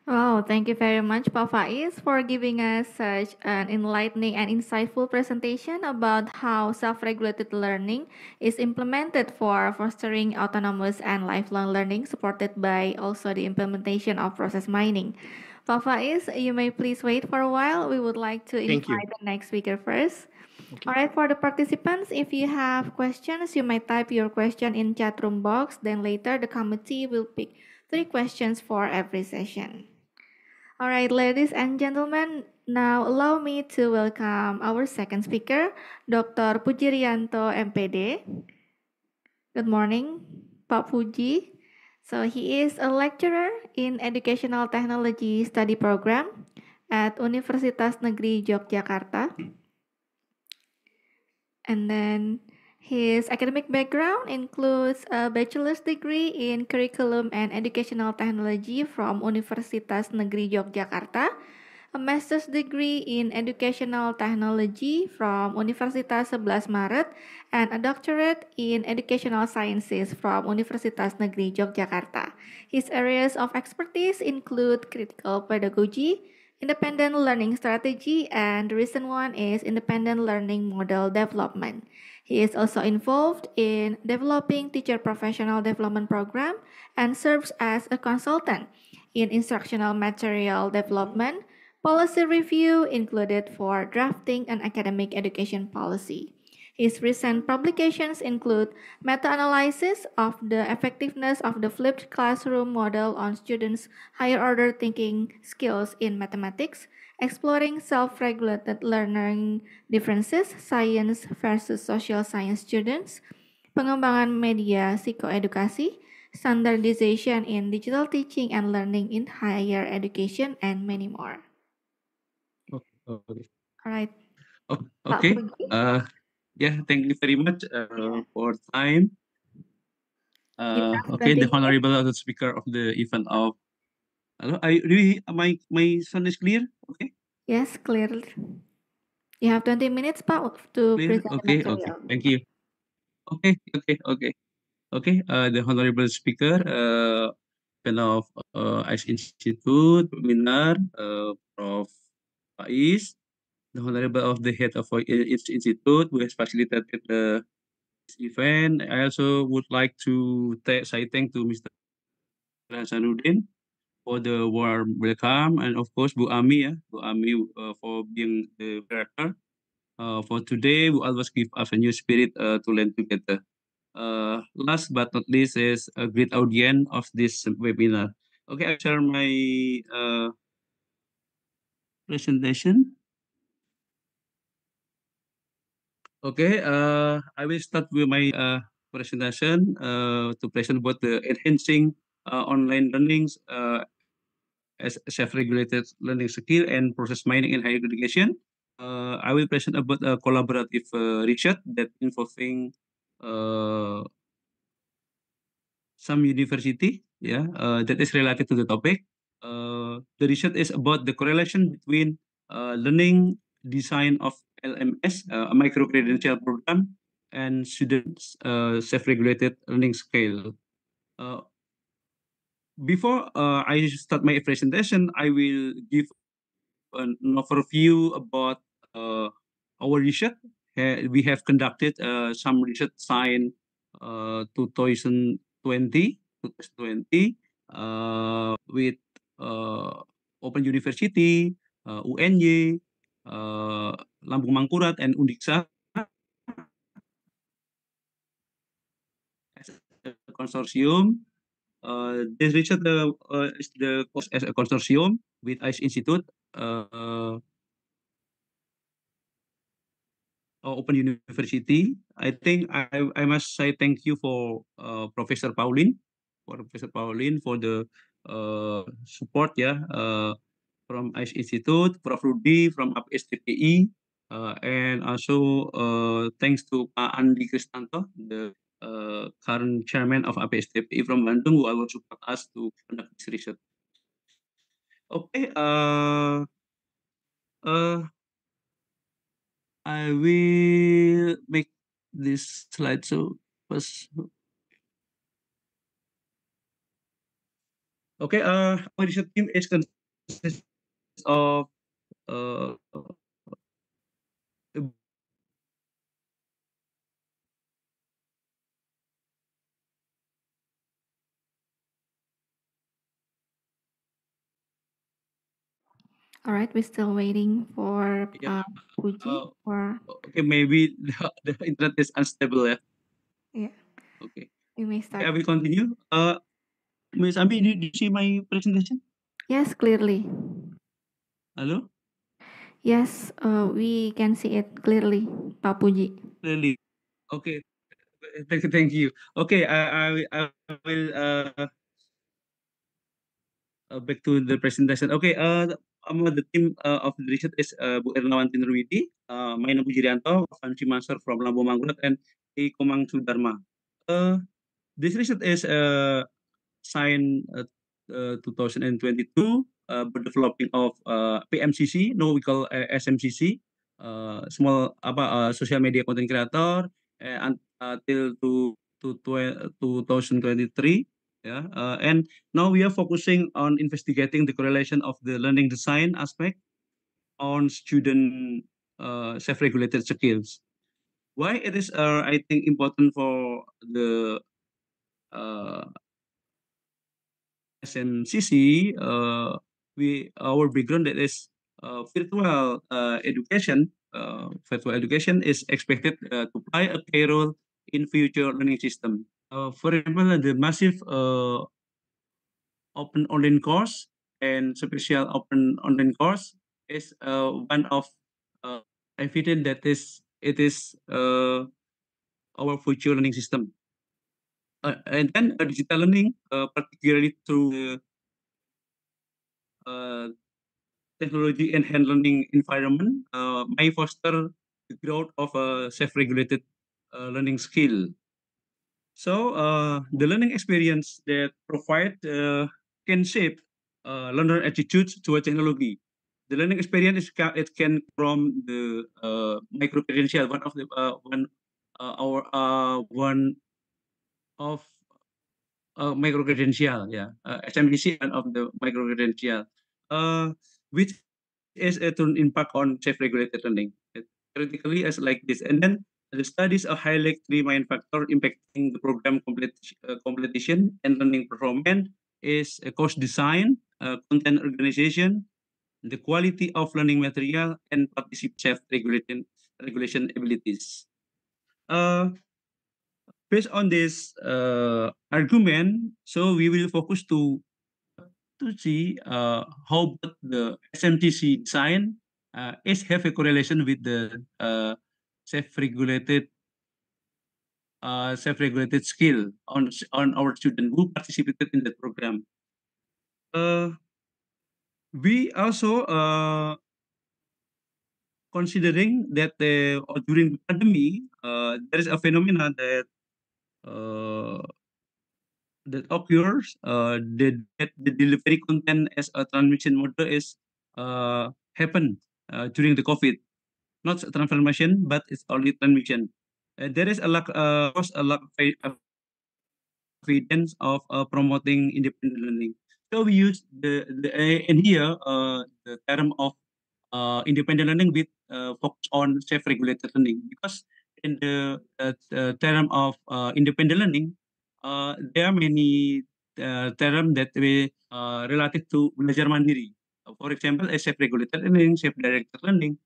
[SPEAKER 9] Oh, thank you very much, Pak Faiz, for giving us such an enlightening and insightful presentation about how self-regulated learning is implemented for fostering autonomous and lifelong learning, supported by also the implementation of process mining. Pak Faiz, you may please wait for a while. We would like to
[SPEAKER 12] Thank you.
[SPEAKER 9] invite the next speaker first.
[SPEAKER 12] Okay.
[SPEAKER 9] All right, for the participants, if you have questions, you may type your question in chat room box. Then later, the committee will pick 3 questions for every session. All right, ladies and gentlemen, now allow me to welcome our second speaker, Dr. Pujirianto, MPD. Good morning, Pak Puji. So he is a lecturer in Educational Technology Study Program at Universitas Negeri Yogyakarta. And then his academic background includes a bachelor's degree in Curriculum and Educational Technology from Universitas Negeri Yogyakarta, a master's degree in Educational Technology from Universitas 11 Maret, and a doctorate in Educational Sciences from Universitas Negeri Yogyakarta. His areas of expertise include critical pedagogy, independent learning strategy, and the recent one is independent learning model development. He is also involved in developing teacher professional development program and serves as a consultant in instructional material development, policy review included for drafting an academic education policy. His recent publications include meta-analysis of the effectiveness of the flipped classroom model on students' higher order thinking skills in mathematics, exploring self-regulated learning differences, science versus social science students, pengembangan media psikoedukasi, standardization in digital teaching and learning in higher education, and many more.
[SPEAKER 13] Okay.
[SPEAKER 9] All right. Pak
[SPEAKER 13] Okay.
[SPEAKER 9] Puji.
[SPEAKER 13] Yeah, thank you very much for time.
[SPEAKER 9] You have
[SPEAKER 13] Okay,
[SPEAKER 9] 20
[SPEAKER 13] the
[SPEAKER 9] minutes.
[SPEAKER 13] honorable speaker of the event of. Hello, I really my sound is clear. Okay,
[SPEAKER 9] Yes, clear. You have 20 minutes, Pak, to
[SPEAKER 13] clear.
[SPEAKER 9] present the
[SPEAKER 13] Okay, okay.
[SPEAKER 9] material.
[SPEAKER 13] Thank you. Okay. The honorable speaker, event of ICE Institute, webinar, Prof. Faiz, the honorable of the head of each institute who has facilitated this event. I also would like to say thank to Mr. Hasanuddin for the warm welcome, and of course Bu Ami, for being the director. For today, we always give us a new spirit to learn together. Last but not least is a great audience of this webinar. Okay, I share my presentation. Okay, I will start with my presentation to present about the enhancing online learnings as self-regulated learning skill and process mining in higher education. I will present about a collaborative research that involving some university, that is related to the topic. The research is about the correlation between learning design of LMS, a micro-credential program, and students' self-regulated learning scale. Before I start my presentation, I will give an overview about our research. We have conducted some research sign 2020 with Open University, UNY, Lambung Mangkurat, and Undiksa as a consortium. This research is the as a consortium with ICE Institute, Open University. I think I must say thank you for Professor Pauline for the support from ICE Institute, Prof. Rudi from APSTPI, and also thanks to Pak Andi Kristanto, the current chairman of APSTPI from Bandung, who will support us to conduct this research. Okay, I will make this slide so first. Okay, our research team is consists of uh,
[SPEAKER 9] All right, we're still waiting for
[SPEAKER 13] yeah,
[SPEAKER 9] Puji or
[SPEAKER 13] okay, maybe the internet is unstable, yeah.
[SPEAKER 9] yeah,
[SPEAKER 13] Okay,
[SPEAKER 9] you may
[SPEAKER 13] okay,
[SPEAKER 9] start.
[SPEAKER 13] I will continue. Miss Ami, do you see my presentation?
[SPEAKER 9] Yes, clearly.
[SPEAKER 13] Hello?
[SPEAKER 9] Yes, we can see it clearly, Pak Puji.
[SPEAKER 13] Clearly. Okay. Thank you. Okay, I will back to the presentation. Okay, the team of the research is Bu Ernawanti Nurwidi, Maina Bujirianto, Fancy Mansur from Lambo Mangkurat, and A. Komang Sudarma. This research is signed 2022, developing of PMCC, no we call SMCC, small social media content creator, until to 2023. Yeah, and now we are focusing on investigating the correlation of the learning design aspect on student self-regulated skills. Why it is, I think, important for the SMCC, our background that is virtual education. Virtual education is expected to play a key role in future learning system. For example, the massive open online course and special open online course is one of evidence that it is our future learning system. And then digital learning, particularly through the technology and hand learning environment, may foster the growth of a self-regulated learning skill. So the learning experience that provide can shape learner attitudes toward technology. The learning experience it can from the micro credential, one of micro credential, yeah, SMBC one of the micro credential, which is a turn impact on self-regulated learning. Theoretically, as like this, and then the studies are highlight three main factor impacting the program completion and learning performance is course design, content organization, the quality of learning material, and participant regulation abilities. Uh, Based on this argument, so we will focus to see how the SMTC design is have a correlation with the self-regulated self-regulated skill on our student who participated in the program. We also considering that during the pandemic, there is a phenomenon uh, that occurs, that the delivery content as a transmission model is happen during the COVID, not transformation, but it's only transmission. There is a lack, a lack of evidence of promoting independent learning. So we use in here the term of independent learning with focus on self-regulated learning, because in the term of independent learning, there are many terms that we related to belajar mandiri. For example, a self-regulated learning, self-directed learning,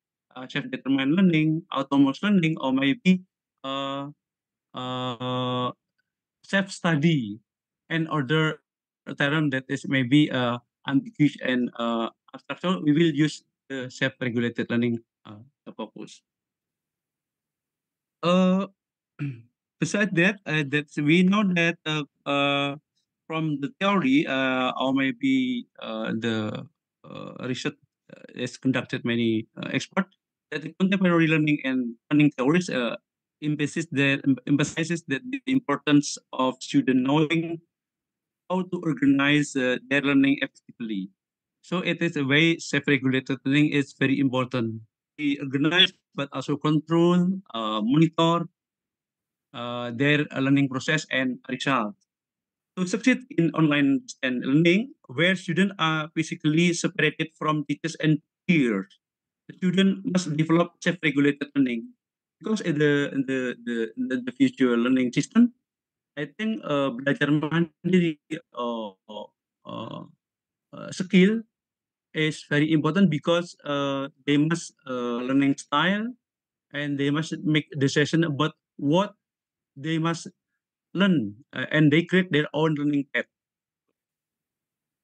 [SPEAKER 13] self-determined learning, autonomous learning, or maybe uh, uh, self-study and other term that is maybe ambiguous and abstract, so we will use the self-regulated learning purpose. Besides that, that we know that from the theory or maybe the research is conducted many experts that the contemporary learning and learning theories emphasizes that the importance of student knowing how to organize their learning effectively. So it is a way self-regulated learning is very important. We organize but also control, monitor their learning process and result. To succeed in online and learning, where students are physically separated from teachers and peers, the student must develop self-regulated learning. Because in the future learning system, I think belajar mandiri uh, skill is very important because they must learning style and they must make decision about what they must learn and they create their own learning path.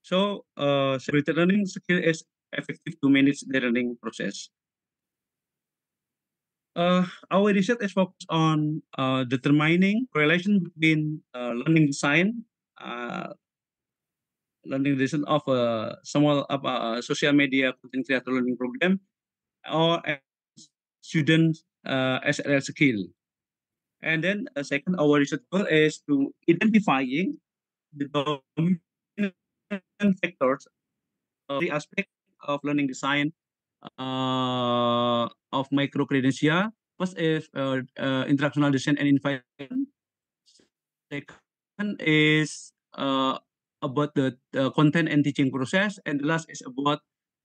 [SPEAKER 13] So, separated learning skill is effective to manage the learning process. Our research is focused on determining correlation between uh, learning design of a small social media content creator learning program or a student SLL skill. And then second, our research goal is to identifying the dominant factors the aspect of learning design of micro credential. First is instructional design and environment. Second is about the content and teaching process, and the last is about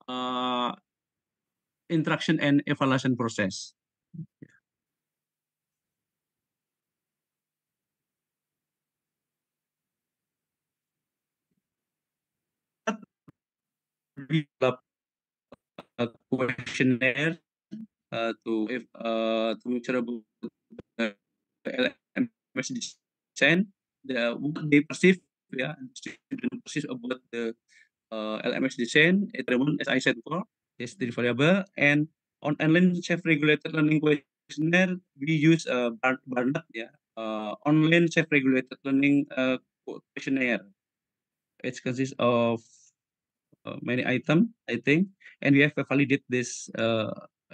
[SPEAKER 13] uh, instruction and evaluation process. We develop a questionnaire to measurable LMS design, what they perceive, yeah, student perceive about the LMS design. It remains, as I said before, is the variable. And on online self-regulated learning questionnaire, we use Barnett, yeah, online self-regulated learning questionnaire. It consists of many items, I think, and we have to validate this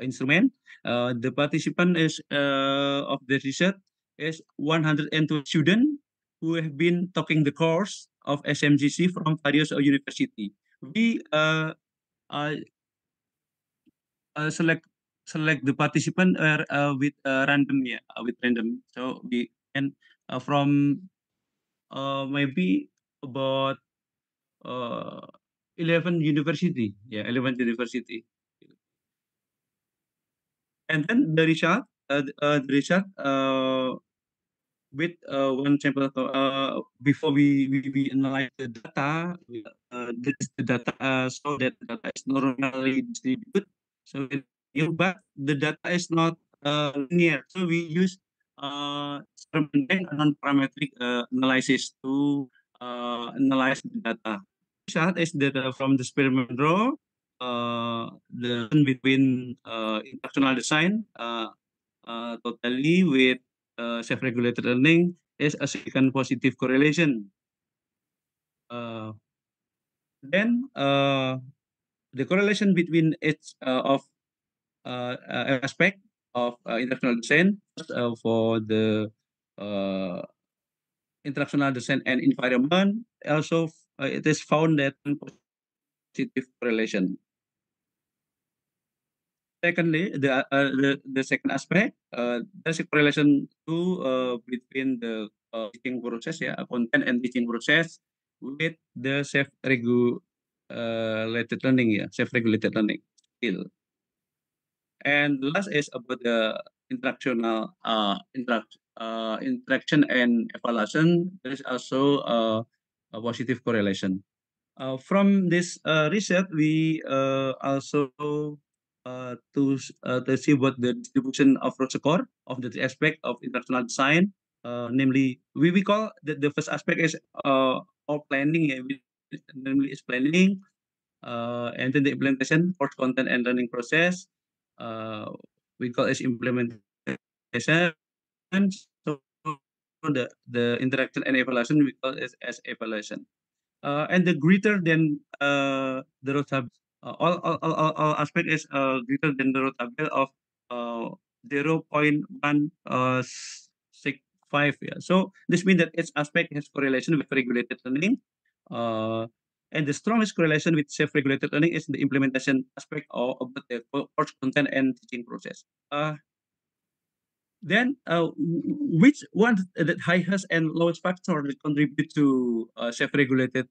[SPEAKER 13] instrument. The participant is of the research is 102 students who have been taking the course of SMGC from various university. We uh, select the participant with random, yeah, with random. So we and from maybe about uh, 11 university, yeah, 11 university. And then the result with one sample before we analyze the data, the data show that the data is normally distributed. So but the data is not linear. So we use experimental non-parametric analysis to analyze the data. Result is that from the experiment draw, the between instructional design totally with self-regulated learning is a second positive correlation. Then the correlation between each of aspect of instructional design for the uh, instructional design and environment also it is found that positive correlation. Secondly, the second aspect, there's a correlation to between the teaching process, yeah, content and teaching process with the self-regulated learning, yeah, self-regulated learning skill. And the last is about the interactional interaction and evaluation. There is also a positive correlation. From this research, we also to see what the distribution of root score of the aspect of international design. Namely, we call the first aspect is or planning. Namely, is planning, and then the implementation, course content and learning process. We call as implementation. So the interaction and evaluation we call as evaluation. And the greater than the rotabel, all aspect is greater than the rotabel of 0.165. Yeah. So this means that its aspect has correlation with regulated learning. Uh, and the strongest correlation with self-regulated learning is the implementation aspect of the course content and teaching process. Then, which one the highest and lowest factor that contribute to self-regulated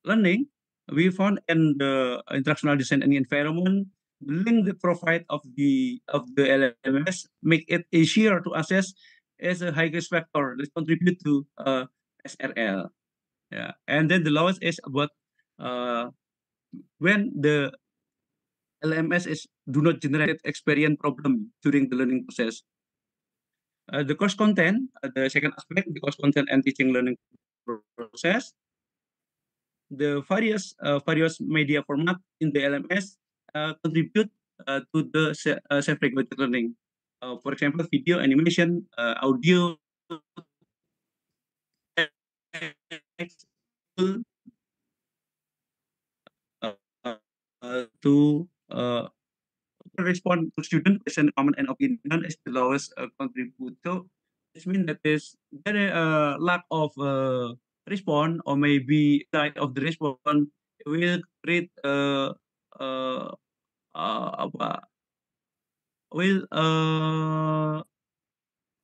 [SPEAKER 13] learning? We found in the instructional design and environment, the link the provide of the LMS make it easier to assess as a highest factor that contribute to SRL. Yeah, and then the lowest is about uh, when the LMS is do not generate experience problem during the learning process. The course content, the second aspect, the course content and teaching learning process, the various media format in the LMS contribute to the self-regulated learning. For example, video, animation, audio, text, uh, to respond to student question, comment, and opinion is the lowest contributor. This means that there is a lack of response, or maybe side of the response will create uh, apa, will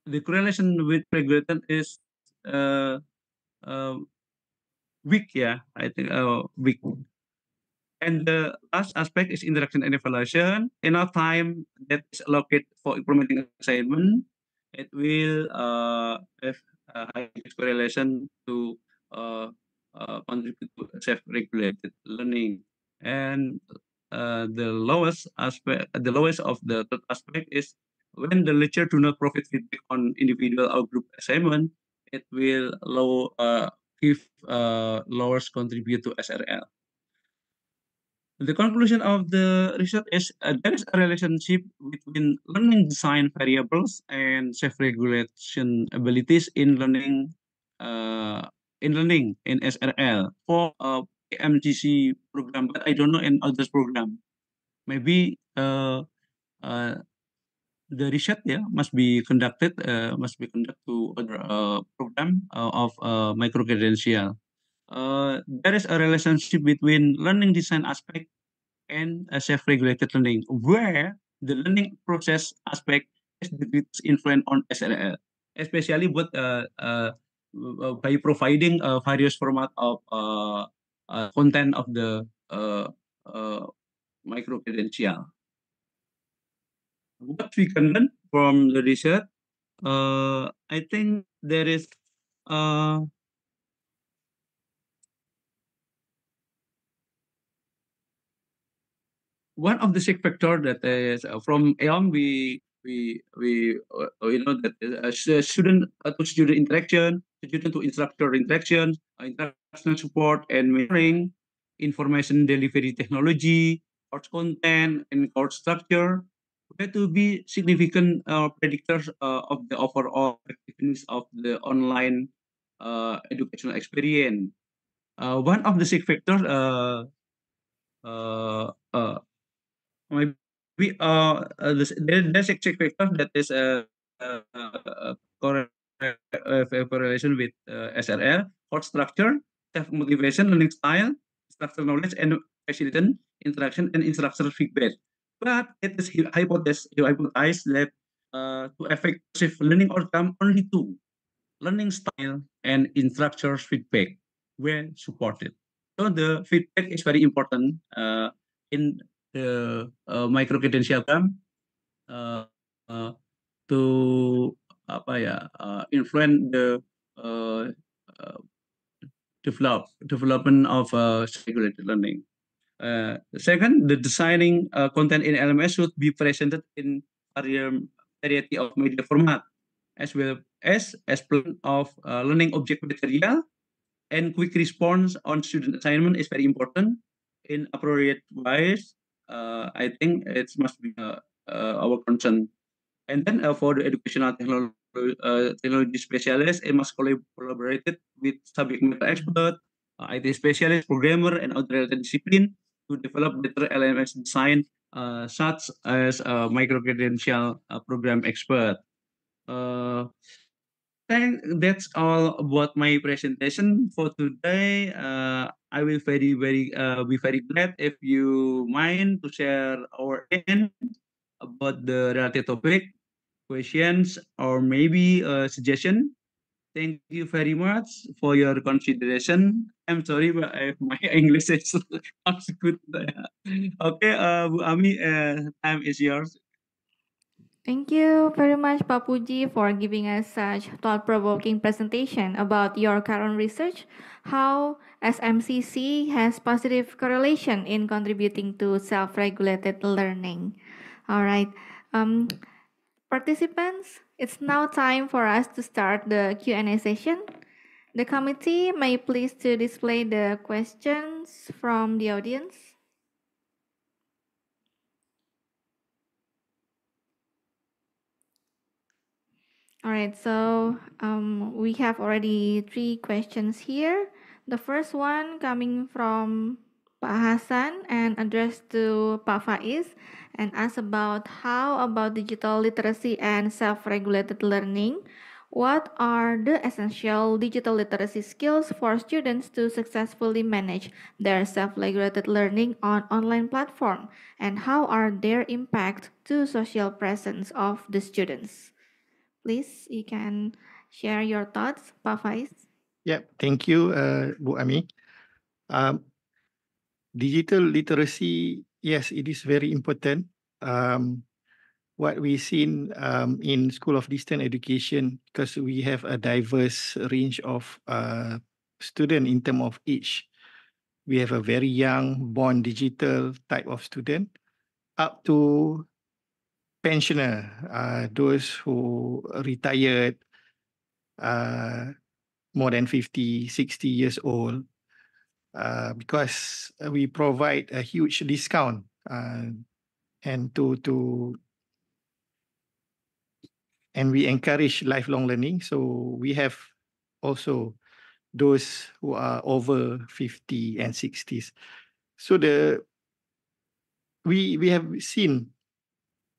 [SPEAKER 13] the correlation with regulator is uh, uh, weak. Yeah, I think weak. And the last aspect is interaction and evaluation. Enough time that is allocated for implementing assignment, it will have a high correlation to uh, contribute to self-regulated learning. And the lowest of the third aspect is when the lecturer do not provide feedback on individual or group assignment, it will give lowest contribute to SRL. The conclusion of the research is there is a relationship between learning design variables and self-regulation abilities in learning in SRL for MGC program, but I don't know in others program. Maybe the research must be conducted to other program of micro credential. There is a relationship between learning design aspect and self-regulated learning, where the learning process aspect has the greatest influence on SLL, especially by providing various format of content of the uh, micro credential. What we can learn from the research, I think there is one of the six factor that is from EOM we know that student to student interaction, student to instructor interaction, instructional support and mentoring, information delivery technology, course content and course structure, were to be significant predictors of the overall effectiveness of the online educational experience. One of the six factors uh, uh, maybe there's a check factor that is correlation with SRL, course structure, self motivation, learning style, structural knowledge, and facilitation, interaction, and instructional feedback. But it is hypothesized that to effective learning outcome, only two, learning style and instructor feedback, were supported. So the feedback is very important in the micro credential program uh, uh, to influence the uh, uh, development of regulated learning. Second, the designing content in LMS should be presented in variety of media format, as well as plan of learning object material, and quick response on student assignment is very important. In appropriate ways, I think it must be our concern. And then for the educational technology specialist, it must collaborate with subject matter expert, IT specialist, programmer, and other related discipline to develop better LMS design, such as micro-credential program expert. Uh, that's all about my presentation for today. I will be very glad if you mind to share our end about the related topic, questions, or maybe a suggestion. Thank you very much for your consideration. I'm sorry, but if my English is not good. Okay, Bu Ami, time is yours.
[SPEAKER 9] Thank you very much, Pak Puji, for giving us such thought-provoking presentation about your current research, how SMCC has positive correlation in contributing to self-regulated learning. All right. Um, Participants, it's now time for us to start the Q&A session. The committee may please to display the questions from the audience. All right, so we have already 3 questions here. The first one coming from Pak Hasan and addressed to Pak Faiz and asks about how about digital literacy and self-regulated learning. What are the essential digital literacy skills for students to successfully manage their self-regulated learning on online platform? And how are their impact to social presence of the students? Please, you can share your thoughts, Pak Faiz.
[SPEAKER 12] Yeah, thank you, Bu Ami. Digital literacy, yes, it is very important. What we've seen in School of Distance Education, because we have a diverse range of student in terms of age. We have a very young, born digital type of student, up to pensioner, those who retired, more than 50, 60 years old, because we provide a huge discount and we encourage lifelong learning. So we have also those who are over 50 and 60s. So we have seen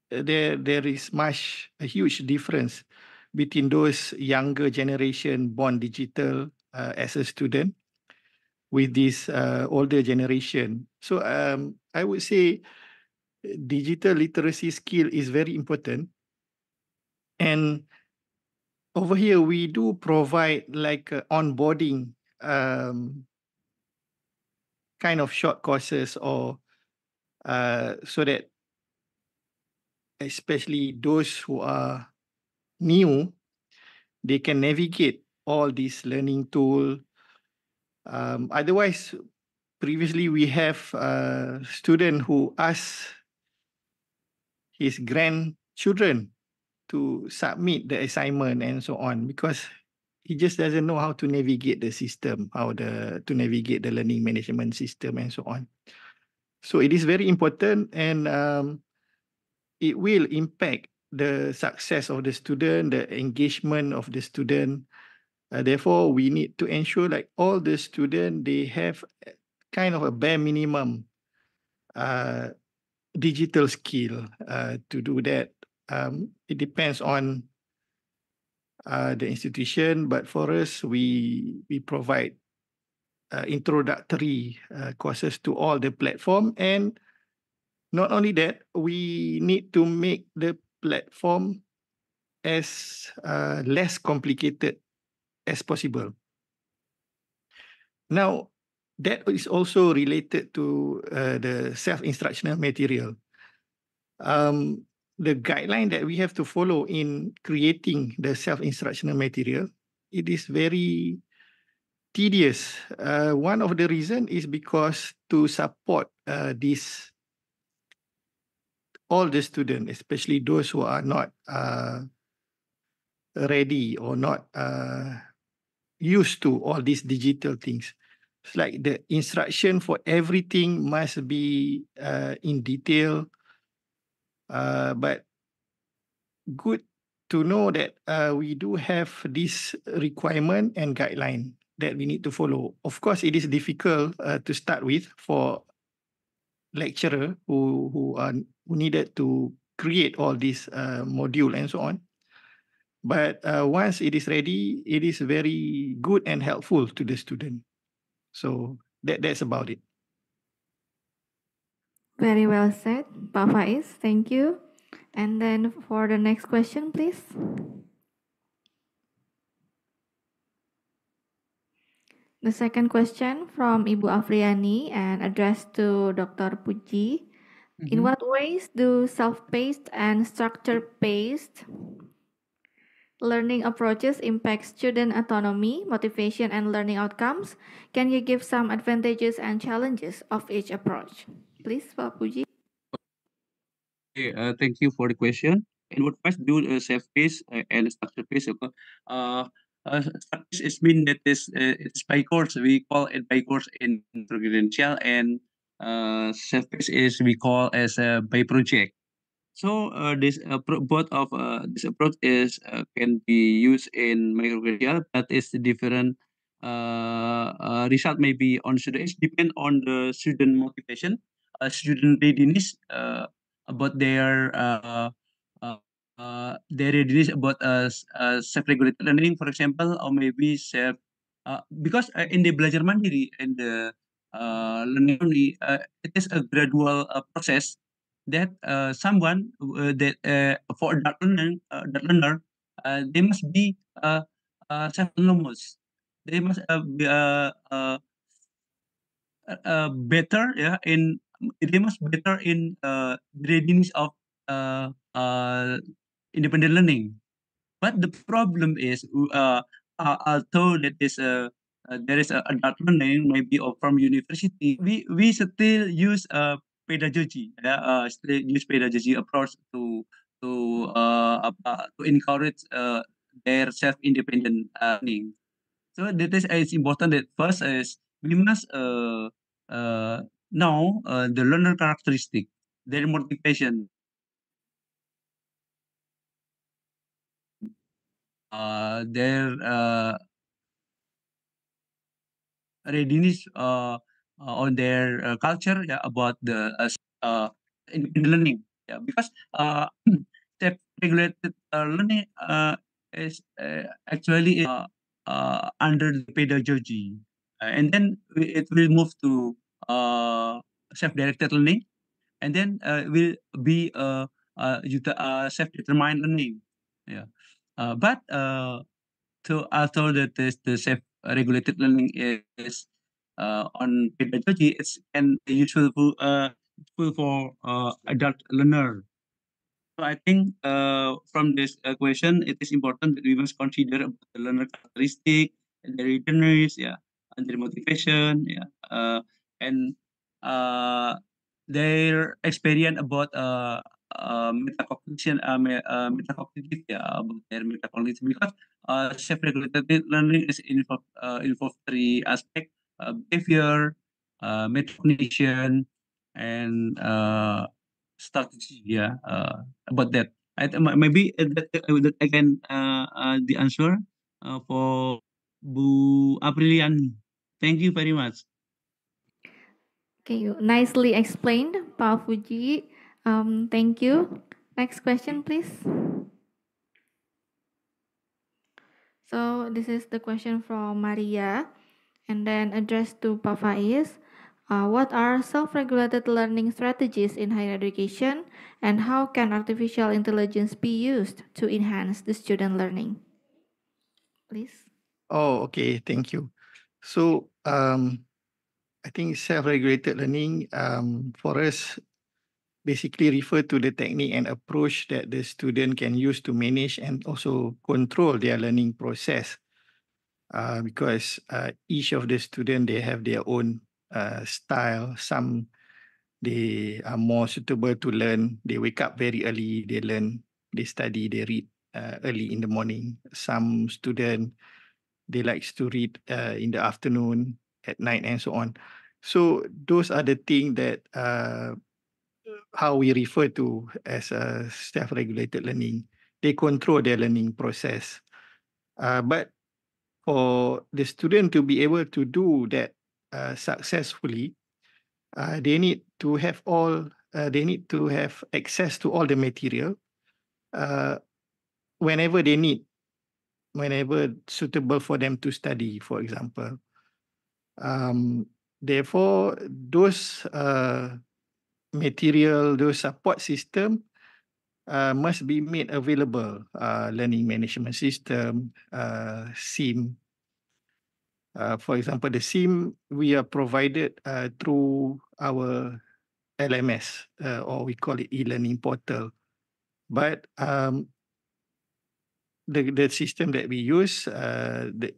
[SPEAKER 12] there is a huge difference between those younger generation born digital as a student with this older generation. So I would say digital literacy skill is very important. And over here, we do provide like onboarding kind of short courses or so that especially those who are new, they can navigate all these learning tool. Otherwise, previously we have a student who asked his grandchildren to submit the assignment and so on because he just doesn't know how to navigate the system, to navigate the learning management system and so on. So it is very important and it will impact the success of the student, the engagement of the student. Therefore, we need to ensure like all the students, they have kind of a bare minimum digital skill to do that. It depends on the institution, but for us, we provide introductory courses to all the platform. And not only that, we need to make the platform as less complicated as possible. Now, that is also related to the self-instructional material. The guideline that we have to follow in creating the self-instructional material, it is very tedious. One of the reasons is because to support this, all the students, especially those who are not ready or not used to all these digital things. It's like the instruction for everything must be in detail, but good to know that we do have this requirement and guideline that we need to follow. Of course, it is difficult to start with for lecturer who needed to create all this module and so on. But once it is ready, it is very good and helpful to the student. So that's about it.
[SPEAKER 9] Very well said, Pak Faiz. Thank you. And then for the next question, please. The second question from Ibu Afriani and addressed to Dr. Puji. In what ways do self-paced and structure-paced learning approaches impact student autonomy, motivation, and learning outcomes? Can you give some advantages and challenges of each approach? Please, Pak Puji.
[SPEAKER 13] Okay, thank you for the question. In what ways do self-paced and structure-paced? Structure is mean that it's by course. We call it by course in credential, and self-paced is we call as by project. So both of this approach is can be used in microcredential, but it's different. Result may be on student. It depend on the student motivation, student readiness, about their readiness about self-regulated learning, for example, or maybe self. Because in the belajar mandiri and the learning only, it is a gradual process that someone that for that learner, they must be self-autonomous. They must be better, yeah, in they must better in readiness of uh, uh, independent learning. But the problem is, although that is there is a adult learning, maybe or from university, we still use pedagogy, yeah, still use pedagogy approach to encourage their self-independent learning. So that is it's important that first is we must know the learner characteristic, their motivation, their readiness on their culture, yeah, about the independent learning, yeah, because self-regulated learning is actually under the pedagogy, and then it will move to self-directed learning, and then will be self-determined learning, yeah. But so although that the self-regulated learning is on pedagogy, it's can be useful for adult learner. So I think from this question, it is important that we must consider about the learner characteristic, and their readiness, yeah, and their motivation, yeah, and uh, their experience about metacognition, metacognitive, yeah, about their metacognitive, because self-regulated learning is involve three aspects: behavior, metacognition, and strategy. Yeah, about that. Maybe that I can the answer for Bu Aprilian. Thank you very much.
[SPEAKER 9] Okay, you nicely explained, Pak Fuji. Thank you. Next question, please. So this is the question from Maria, and then addressed to Pak Faiz. What are self-regulated learning strategies in higher education, and how can artificial intelligence be used to enhance the student learning? Please.
[SPEAKER 12] Oh, okay. Thank you. So I think self-regulated learning for us basically refer to the technique and approach that the student can use to manage and also control their learning process. Because each of the student, they have their own style. Some they are more suitable to learn. They wake up very early, they learn, they study, they read early in the morning. Some student They likes to read in the afternoon, at night, and so on. So those are the things that how we refer to as self-regulated learning. They control their learning process. But for the student to be able to do that successfully, they need to have access to all the material whenever they need, whenever suitable for them to study, for example. Therefore, those material, those support system must be made available. Learning management system, SIM. For example, the SIM we are provided through our LMS, or we call it e-learning portal. But the system that we use, the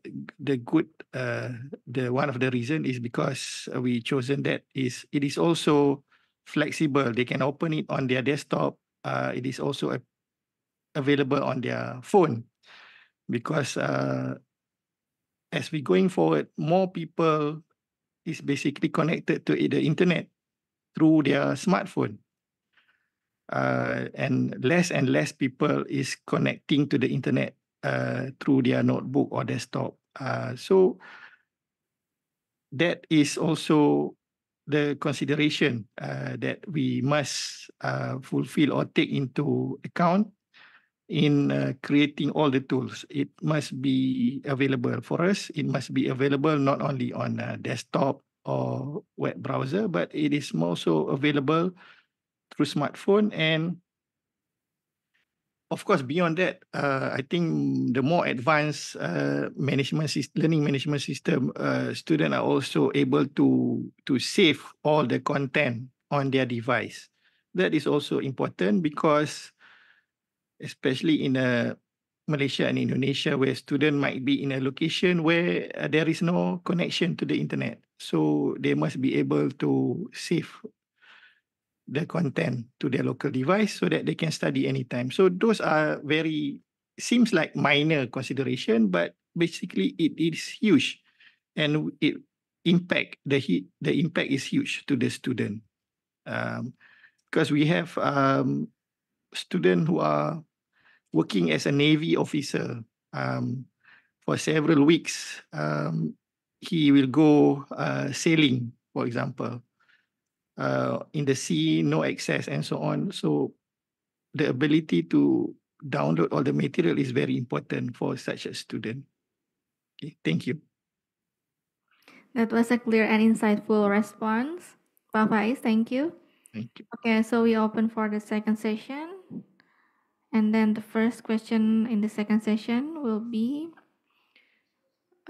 [SPEAKER 12] one of the reason is because we chosen that it is also flexible. They can open it on their desktop. It is also available on their phone, because as we going forward, more people is basically connected to the internet through their smartphone. And less people is connecting to the internet through their notebook or desktop. So that is also the consideration that we must fulfill or take into account in creating all the tools. It must be available for us. It must be available not only on desktop or web browser, but it is also available through smartphone. And of course, beyond that, I think the more advanced learning management system, students are also able to save all the content on their device. That is also important, because especially in Malaysia and Indonesia, where students might be in a location where there is no connection to the internet. So they must be able to save the content to their local device so that they can study anytime. So those are seems like minor consideration, but basically it is huge, and the impact is huge to the student, because we have students who are working as a Navy officer for several weeks. He will go sailing, for example. In the sea, no access, and so on. So the ability to download all the material is very important for such a student. Okay, thank you.
[SPEAKER 9] That was a clear and insightful response. Pak Faiz, thank you.
[SPEAKER 12] Thank you.
[SPEAKER 9] Okay, so we open for the second session. And then the first question in the second session will be,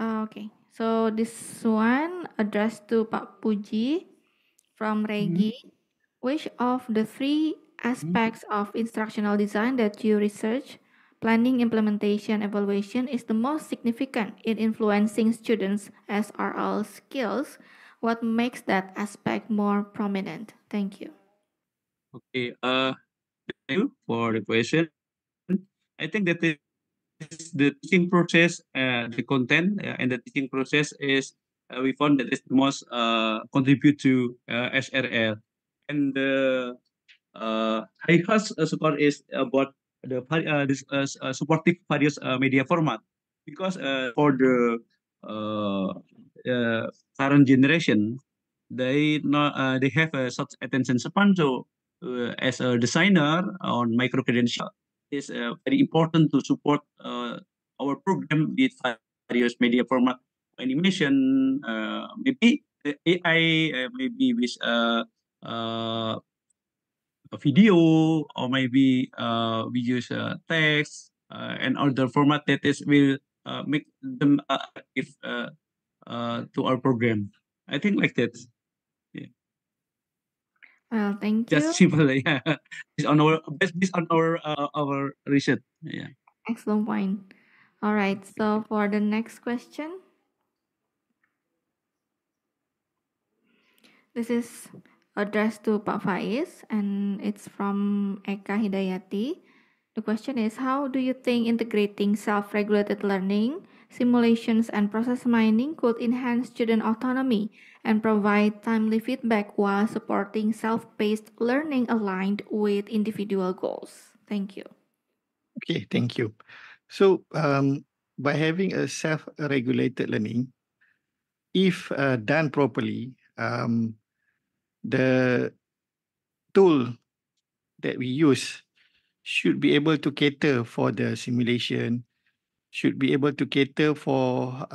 [SPEAKER 9] okay, so this one addressed to Pak Puji from Regi. Which of the three aspects of instructional design that you research, planning, implementation, evaluation, is the most significant in influencing students' SRL skills? What makes that aspect more prominent? Thank you.
[SPEAKER 13] Okay, thank you for the question. I think that is the teaching process, the content, and the teaching process is we found that is the most contribute to SRL, and the highest score is about the supportive various media format, because for the uh, current generation, they have such attention span. So as a designer on micro credential, it's very important to support our program with various media format, animation, maybe AI, maybe with a video, or maybe we use text and other format that is will make them active to our program. I think like that. Yeah.
[SPEAKER 9] Well, thank you.
[SPEAKER 13] Just simple, yeah. Based on our research. Yeah.
[SPEAKER 9] Excellent point. All right, so for the next question, this is addressed to Pak Faiz, and it's from Eka Hidayati. The question is, how do you think integrating self-regulated learning, Simulations and process mining could enhance student autonomy and provide timely feedback while supporting self-paced learning aligned with individual goals. Thank you.
[SPEAKER 12] Okay, thank you. So, by having a self-regulated learning, if done properly, the tool that we use should be able to cater for the simulation, should be able to cater for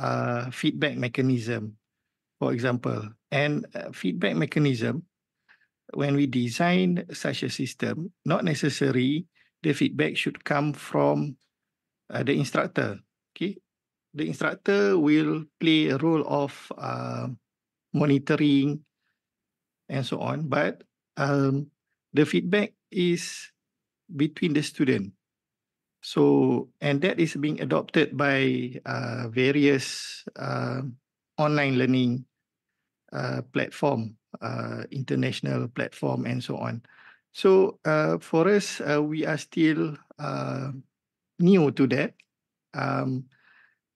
[SPEAKER 12] feedback mechanism, for example. And feedback mechanism, when we design such a system, not necessary the feedback should come from the instructor. Okay, the instructor will play a role of monitoring and so on, but the feedback is between the student. So, and that is being adopted by various online learning platform, international platform, and so on. So, for us, we are still new to that.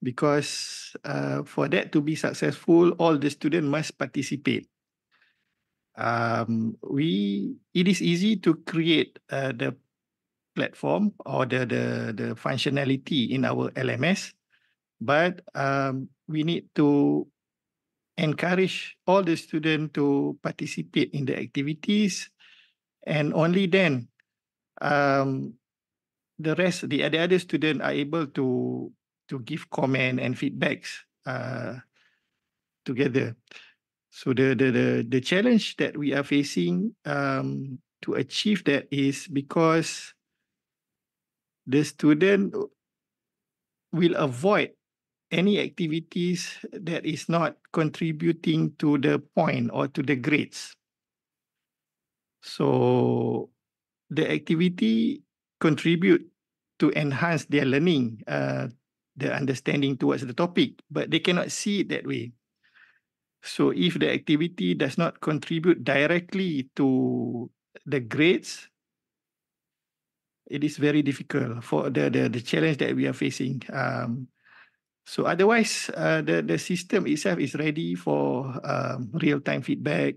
[SPEAKER 12] Because for that to be successful, all the students must participate. It is easy to create the platform or the functionality in our LMS, but we need to encourage all the students to participate in the activities, and only then um, the other students are able to give comment and feedbacks together. So the challenge that we are facing to achieve that is because the student will avoid any activities that is not contributing to the point or to the grades. So the activity contribute to enhance their learning, the understanding towards the topic, but they cannot see it that way. So if the activity does not contribute directly to the grades, it is very difficult for the challenge that we are facing. So otherwise, the system itself is ready for real-time feedback.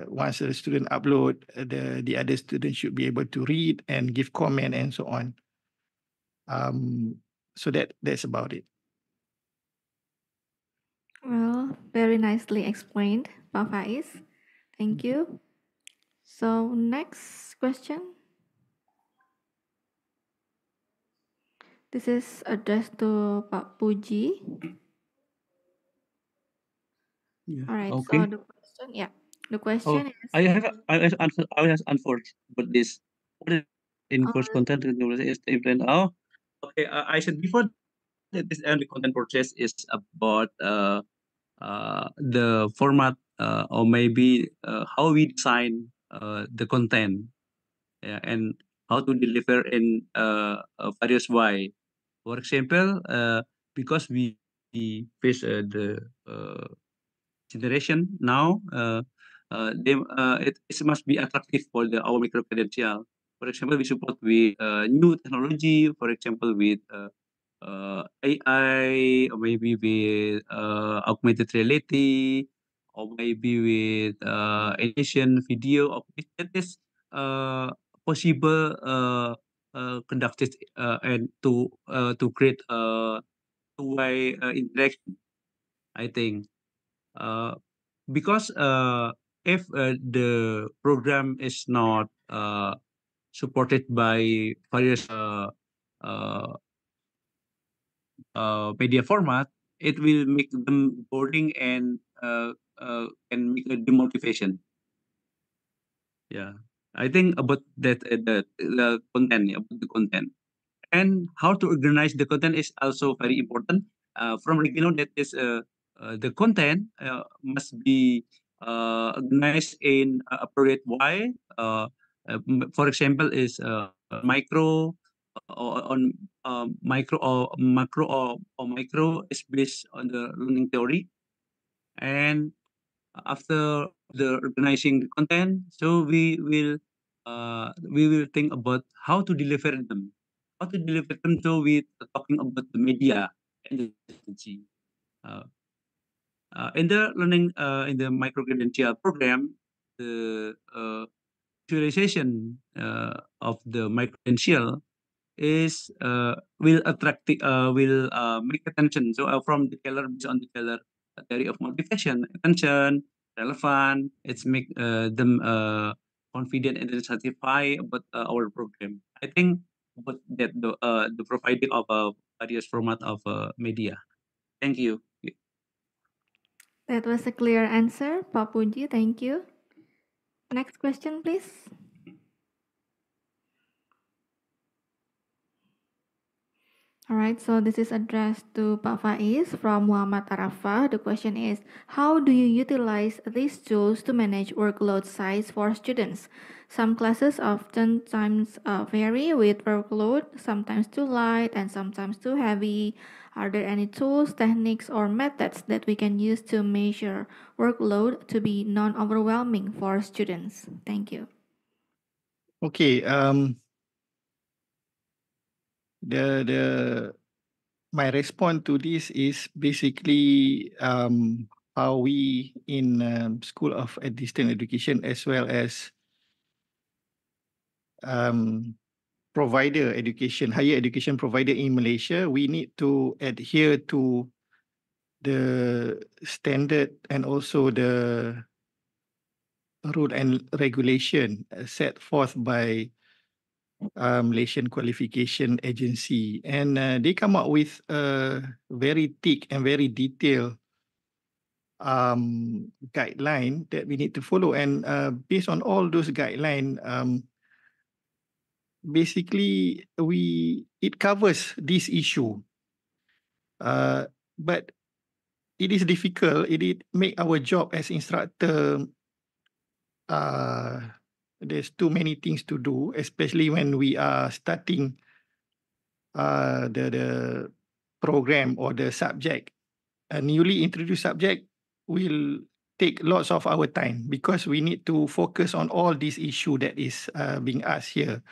[SPEAKER 12] Once the student upload, the other students should be able to read and give comment and so on. So that's about it.
[SPEAKER 9] Well, very nicely explained, Pak Faiz. Thank you. So next question. This is addressed to Pak Puji.
[SPEAKER 13] Yeah.
[SPEAKER 9] All right.
[SPEAKER 13] Okay.
[SPEAKER 9] So the question is.
[SPEAKER 13] I have answered, but this what is in course content is different. Oh, okay. I said before that this early content process is about the format or maybe how we design the content, yeah, and how to deliver in various way. For example, because we face the generation now, it must be attractive for our micro credential. For example, we support with new technology. For example, with AI, or maybe with augmented reality, or maybe with animation video. That is possible conducted and to create two-way interaction. I think because if the program is not supported by various uh, media format, it will make them boring and can make a demotivation. Yeah, I think about that the content, yeah, about the content, and how to organize the content is also very important. From regional, that is the content must be organized in appropriate way. For example, is micro on micro or macro or micro is based on the learning theory, and after the organizing the content, so we will think about how to deliver them. How to deliver them, so we talking about the media. and the strategy. Uh, in the learning in the micro credential program, the visualization of the micro credential is will make attention. So from the color based on the color theory of motivation, attention, relevant. It's make them confident and satisfied about our program. I think about that the providing of various format of media. Thank you.
[SPEAKER 9] That was a clear answer, Pak Puji. Thank you. Next question, please. All right, so this is addressed to Pak Faiz from Muhammad Arafah. The question is, how do you utilize these tools to manage workload size for students? Some classes oftentimes vary with workload, sometimes too light and sometimes too heavy. Are there any tools, techniques, or methods that we can use to measure workload to be non-overwhelming for students? Thank you.
[SPEAKER 12] Okay, my response to this is basically how we in School of Distance Education as well as provider education, higher education provider in Malaysia, we need to adhere to the standard and also the rule and regulation set forth by Malaysian Qualification Agency, and they come up with a very thick and very detailed guideline that we need to follow. And based on all those guidelines, basically it covers this issue. But it is difficult. It make our job as instructor. There's too many things to do, especially when we are starting the program or the subject. A newly introduced subject will take lots of our time because we need to focus on all these issue that is being asked here.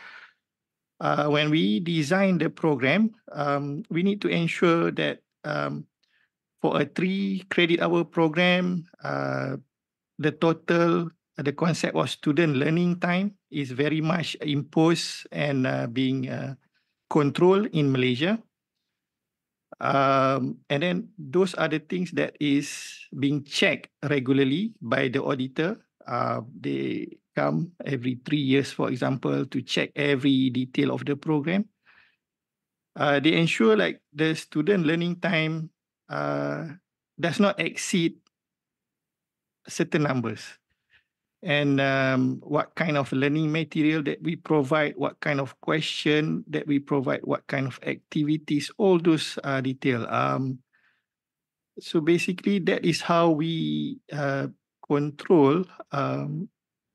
[SPEAKER 12] When we design the program, we need to ensure that for a 3 credit hour program, the total, the concept of student learning time is very much imposed and being controlled in Malaysia. And then those are the things that is being checked regularly by the auditor. They come every 3 years, for example, to check every detail of the program. They ensure like the student learning time does not exceed certain numbers. And what kind of learning material that we provide, what kind of question that we provide, what kind of activities, all those detail. So basically, that is how we control.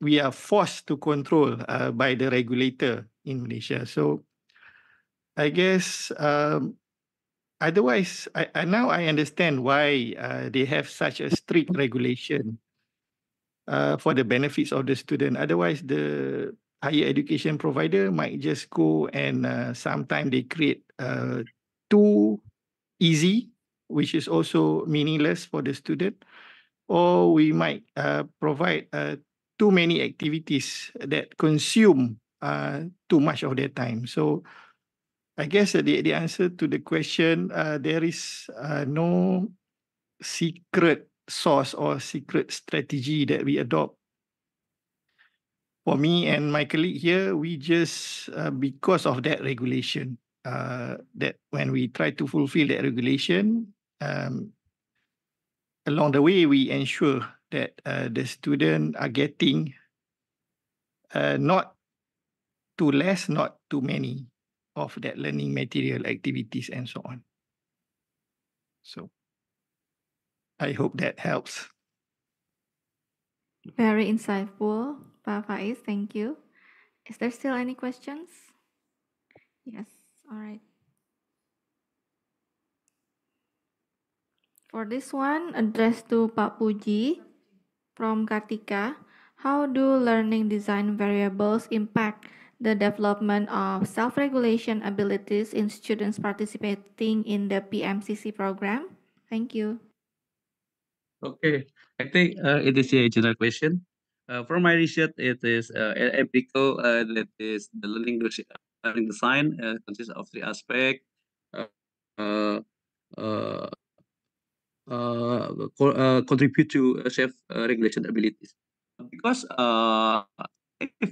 [SPEAKER 12] We are forced to control by the regulator in Malaysia. So I guess otherwise, now I understand why they have such a strict regulation for the benefits of the student. Otherwise, the higher education provider might just go and sometimes they create too easy, which is also meaningless for the student, or we might provide too many activities that consume too much of their time. So I guess the answer to the question, there is no secret sauce or secret strategy that we adopt. For me and my colleague here, we just, because of that regulation, that when we try to fulfill that regulation, along the way, we ensure that the students are getting not too less, not too many of that learning material, activities, and so on. So I hope that helps.
[SPEAKER 9] Very insightful, Pak Faiz. Thank you. Is there still any questions? Yes. All right. For this one, addressed to Pak Puji from Kartika. How do learning design variables impact the development of self-regulation abilities in students participating in the PMCC program? Thank you.
[SPEAKER 13] Okay, I think it is a general question. For my research, it is ethical. That is the learning design consists of three aspects. Uh, uh, uh, Contribute to self regulation abilities. Because if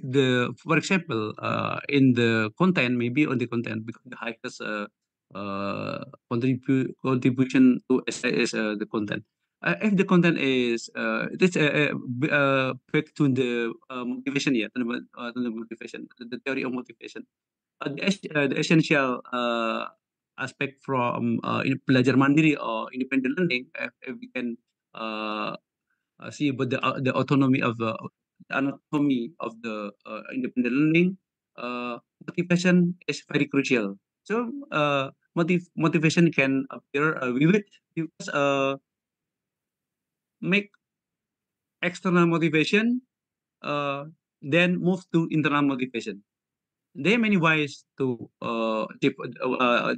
[SPEAKER 13] for example, in the content, maybe on the content, because the highest contribution to essay is the content. If the content is it is back to the motivation, yeah, to the motivation, the theory of motivation. The essential aspect from belajar mandiri or independent learning, if we can uh, see about the autonomy of the anatomy of the independent learning, motivation is very crucial. So motivation can appear vivid because make external motivation, then move to internal motivation. There are many ways to achieve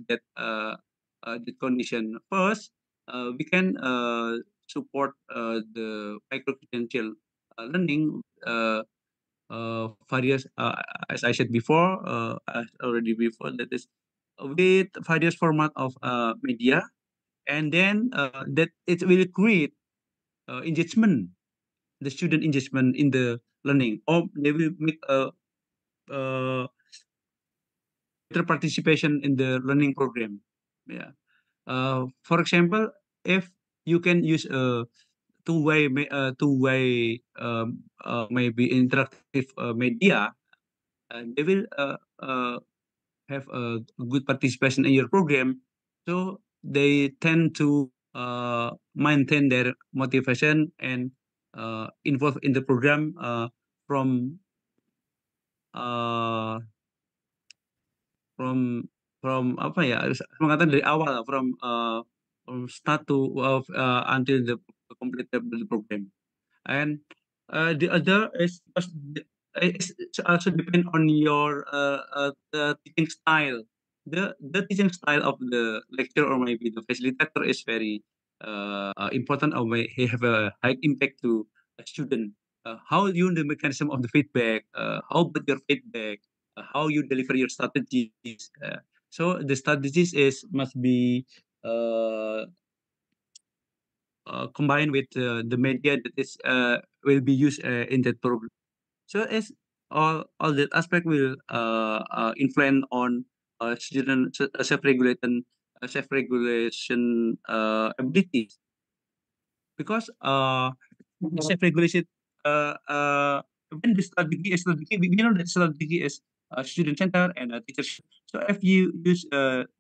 [SPEAKER 13] that condition. First, we can support the micro-credential learning various, as I said before, as already before, that is with various format of media, and then that it will create engagement, the student engagement in the learning, or they will make a uh, better participation in the learning program. Yeah. For example, if you can use a two-way maybe interactive media, they will have a good participation in your program. So they tend to maintain their motivation and involved in the program from uh, from apa ya, mengatakan dari awal, from start to until the complete the program. And the other is because it's also depend on your the teaching style. The teaching style of the lecturer or maybe the facilitator is very important, or may have a high impact to a student. How you the mechanism of the feedback, how about your feedback, how you deliver your strategies. So the strategies is must be uh, combined with the media that is will be used in that program. So it's all that aspect will influence on student self-regulation abilities, because self-regulation when the strategy, we know that strategy is student center and teacher. So if you use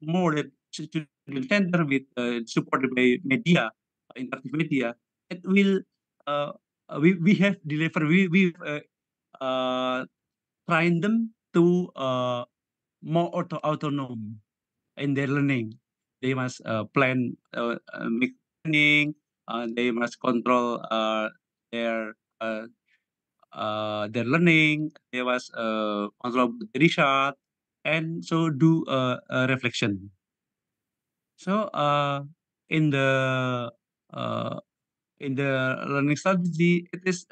[SPEAKER 13] more that student center with supported by media, interactive media, it will we have deliver we uh, train them to more autonomous in their learning. They must plan, make planning. They must control their uh, their learning. They must control the research, and so do reflection. So in the uh, in the learning strategy, it is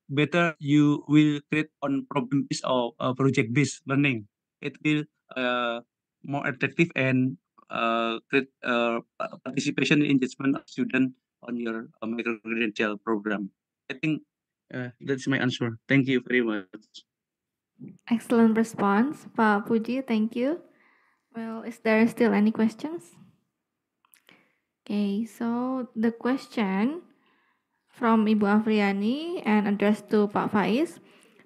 [SPEAKER 13] better you will create on problem based or project based learning. It will more attractive and create participation and engagement of student on your micro credential program. I think that's my answer. Thank you very much.
[SPEAKER 9] Excellent response, Pak Puji. Thank you. Well, is there still any questions? Okay, so the question from Ibu Afriani and addressed to Pak Faiz.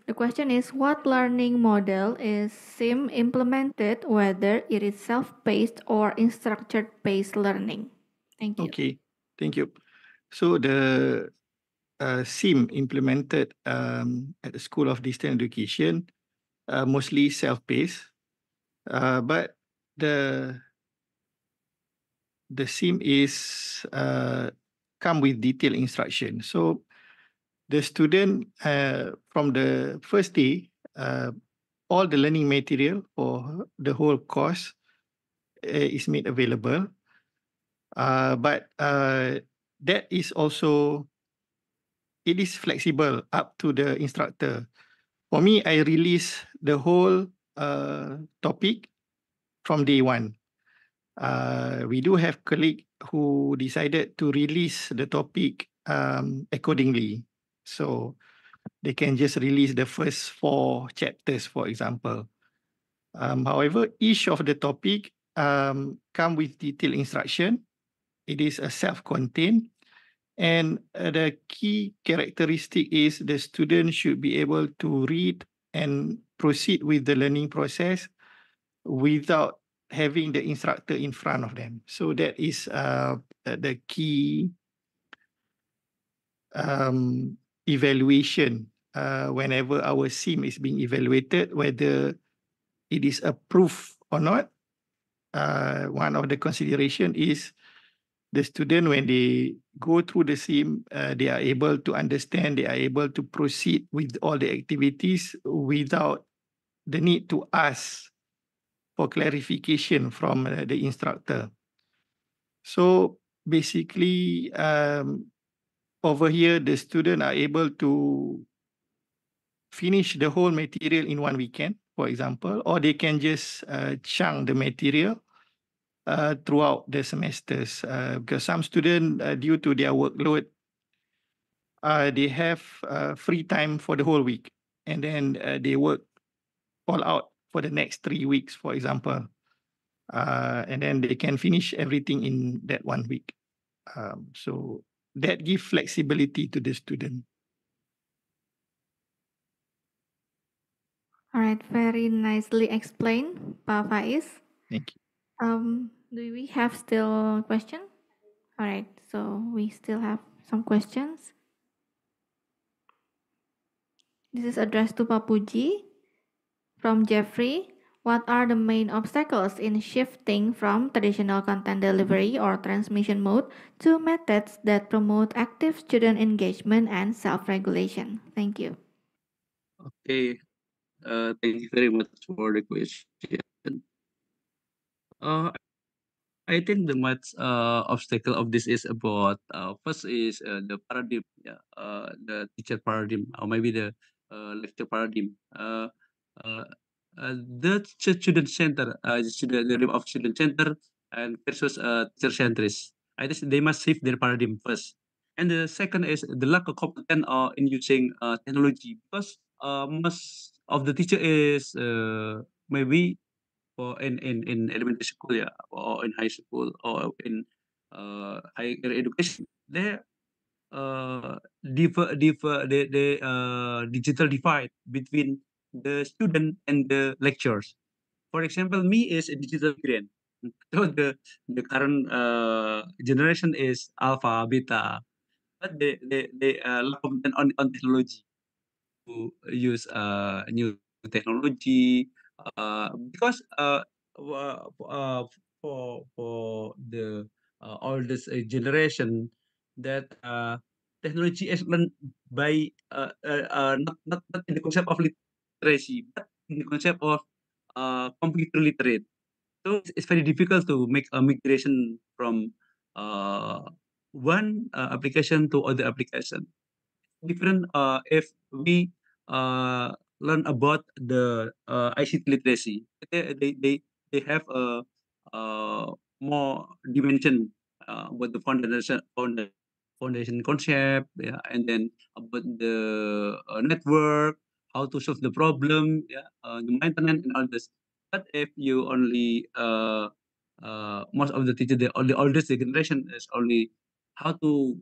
[SPEAKER 9] The question is, what learning model is SIM implemented, whether it is self-paced or instructor-based learning? Thank you.
[SPEAKER 12] Okay, thank you. So the SIM implemented at the School of Distance Education, mostly self-paced, but the SIM is come with detailed instruction. So the student from the first day all the learning material for the whole course is made available. But that is also, it is flexible up to the instructor. For me, I release the whole topic from day one. We do have colleague who decided to release the topic accordingly. So they can just release the first 4 chapters, for example. However, each of the topic come with detailed instruction. It is a self-contained, and the key characteristic is the student should be able to read and proceed with the learning process without having the instructor in front of them. So that is the key evaluation whenever our SIM is being evaluated, whether it is approved or not. One of the consideration is the student, when they go through the SIM, they are able to understand, they are able to proceed with all the activities without the need to ask for clarification from the instructor. So basically, over here, the student are able to finish the whole material in 1 weekend, for example, or they can just chunk the material throughout the semesters. Because some students, due to their workload, they have free time for the whole week, and then they work all out for the next 3 weeks, for example. And then they can finish everything in that 1 week. So that gives flexibility to the student.
[SPEAKER 9] All right, very nicely explained, Pak Faiz.
[SPEAKER 12] Thank you.
[SPEAKER 9] Do we have still question? All right, so we still have some questions. This is addressed to Pak Puji from Jeffrey. What are the main obstacles in shifting from traditional content delivery or transmission mode to methods that promote active student engagement and self-regulation? Thank you.
[SPEAKER 13] Okay, thank you very much for the question. I think the much obstacle of this is about first is the paradigm, yeah, the teacher paradigm, or maybe the lecture paradigm. Uh, the student center, the rhythm of student center and versus teacher centrist. I think they must shift their paradigm first. And the second is the lack of competence in using technology, because most of the teacher is maybe for in elementary school, yeah, or in high school, or in higher education, they digital divide between the student and the lectures. For example, me is a digital grade. So the current generation is alpha, beta, but they lack competence on technology, to use new technology, because for the oldest generation, that technology is learned by not in the concept of literacy, but in the concept of computer literate. So it's very difficult to make a migration from one application to other application. Different if we learn about the ICT literacy. They have a more dimension about the foundation concept, yeah, and then about the network, how to solve the problem, yeah, the maintenance and all this. But if you only most of the teacher, the oldest generation is only how to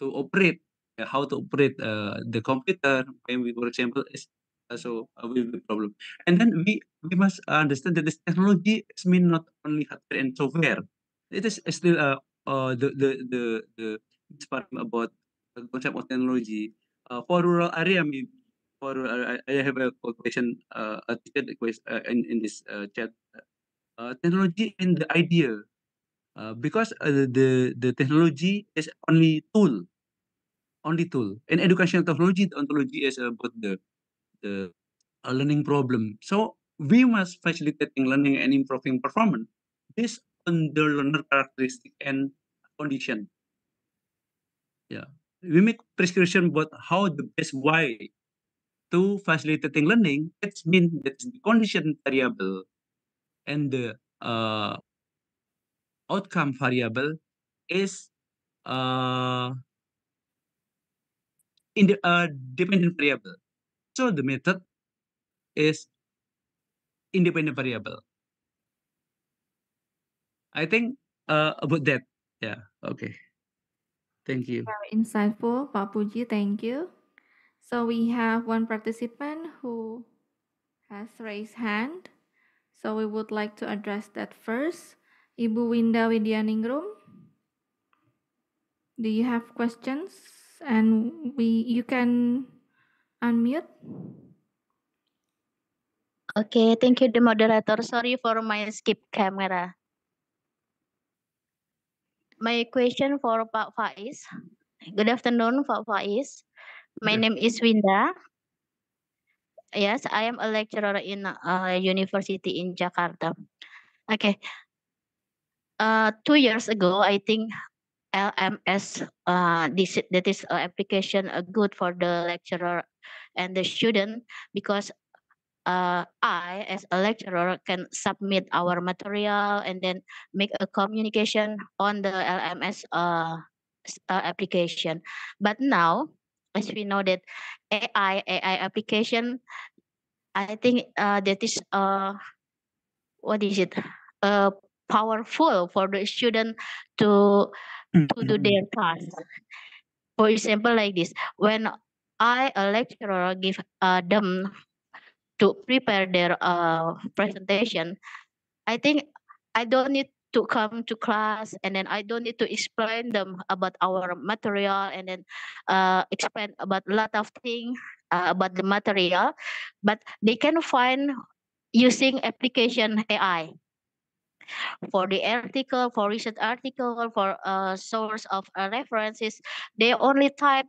[SPEAKER 13] operate, how to operate the computer, when we, for example, is also a will be problem. And then we must understand that this technology is mean not only hardware and software. It is still the this part about the concept of technology for rural area. Maybe for I have a question, a ticket request in this chat. Technology and the idea, because the technology is only tool. In educational technology, the ontology is about the a learning problem. So we must facilitating learning and improving performance based on the learner characteristic and condition. Yeah, we make prescription about how the best way to facilitating learning. That means that the condition variable and the outcome variable is uh, in the dependent variable. So the method is independent variable. I think about that. Yeah. Okay. Thank you.
[SPEAKER 9] Very insightful, Pak Puji. Thank you. So we have one participant who has raised hand. So we would like to address that first. Ibu Winda Widyaningrum, do you have questions? And you can unmute.
[SPEAKER 14] Okay, thank you, the moderator. Sorry for my skip camera. My question for Pak Faiz. Good afternoon, Pak Faiz. My name is Winda. Yes, I am a lecturer in a university in Jakarta. Okay. 2 years ago, I think LMS, that is application good for the lecturer and the student because I, as a lecturer, can submit our material and then make a communication on the LMS application. But now, as we know that AI application, I think that is what is it? Powerful for the student to do their task. For example, like this, when I, a lecturer, give them to prepare their presentation, I think I don't need to come to class and then I don't need to explain them about our material and then explain about a lot of things about the material, but they can find using application AI for the article, for research article, for source of references. They only type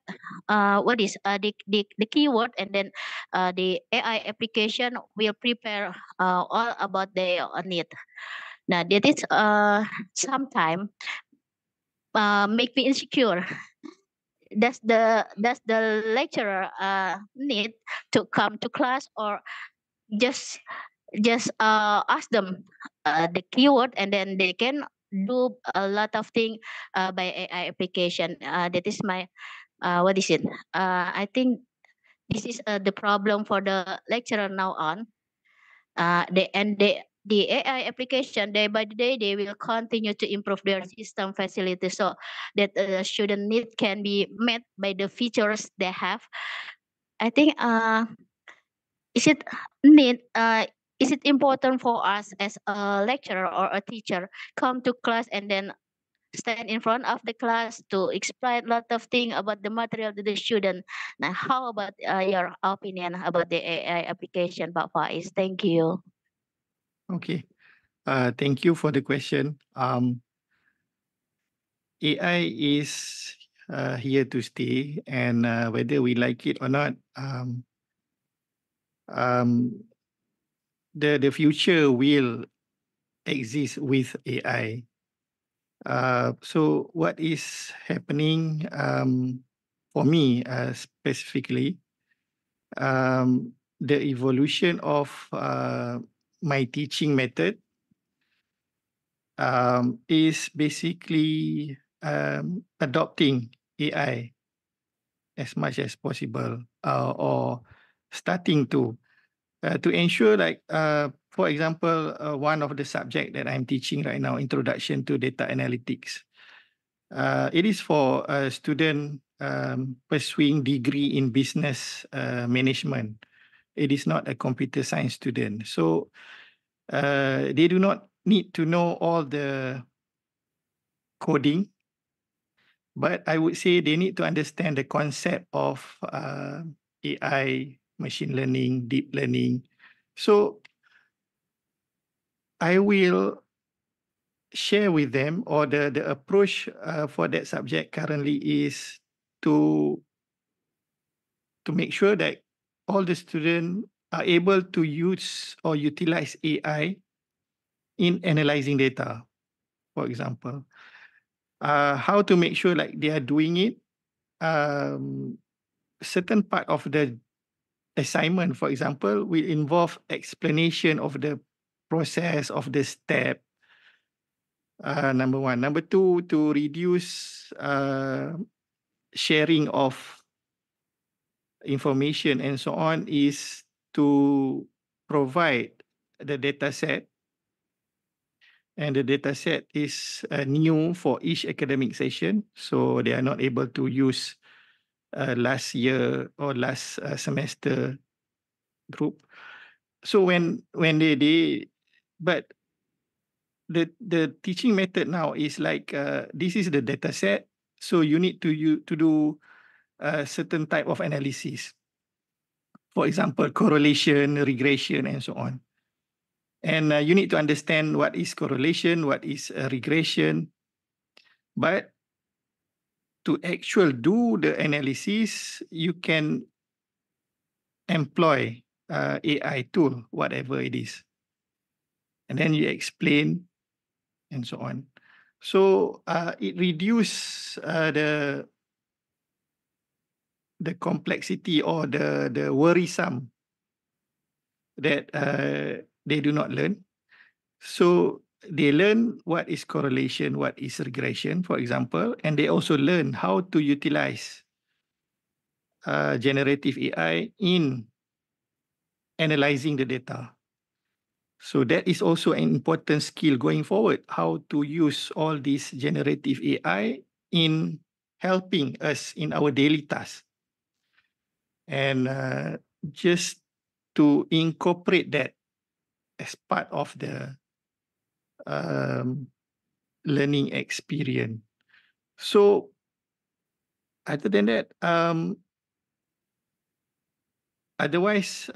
[SPEAKER 14] what is the keyword, and then the AI application will prepare all about their need. Now that is sometimes make me insecure. Does the lecturer need to come to class, or just ask them the keyword and then they can do a lot of things by AI application? That is my what is it? I think this is the problem for the lecturer now on. The AI application, day by day, they will continue to improve their system facilities so that student need can be met by the features they have. I think is it need is it important for us as a lecturer or a teacher come to class and then stand in front of the class to explain a lot of things about the material to the student? Now, how about your opinion about the AI application, Pak Faiz? Thank you.
[SPEAKER 12] Okay. Thank you for the question. AI is here to stay, and whether we like it or not, the future will exist with AI. So what is happening for me specifically, the evolution of my teaching method is basically adopting AI as much as possible, or starting to ensure, like, for example, one of the subject that I'm teaching right now, Introduction to Data Analytics. It is for a student pursuing degree in business management. It is not a computer science student. So they do not need to know all the coding, but I would say they need to understand the concept of AI, machine learning, deep learning. So I will share with them, or the approach for that subject currently is to make sure that all the students are able to use or utilize AI in analyzing data, for example. How to make sure like they are doing it. Certain part of the assignment, for example, will involve explanation of the process of the step. Number one. Number two, to reduce sharing of information and so on, is to provide the data set. And the data set is new for each academic session. So they are not able to use last year or last semester group. So when they but the teaching method now is like this is the data set, so you need to do a certain type of analysis. For example, correlation, regression, and so on. And you need to understand what is correlation, what is regression. But to actually do the analysis, you can employ AI tool, whatever it is. And then you explain and so on. So it reduces the complexity or the worrisome that they do not learn. So they learn what is correlation, what is regression, for example, and they also learn how to utilize generative AI in analyzing the data. So that is also an important skill going forward, how to use all this generative AI in helping us in our daily tasks. And just to incorporate that as part of the learning experience. So other than that, otherwise,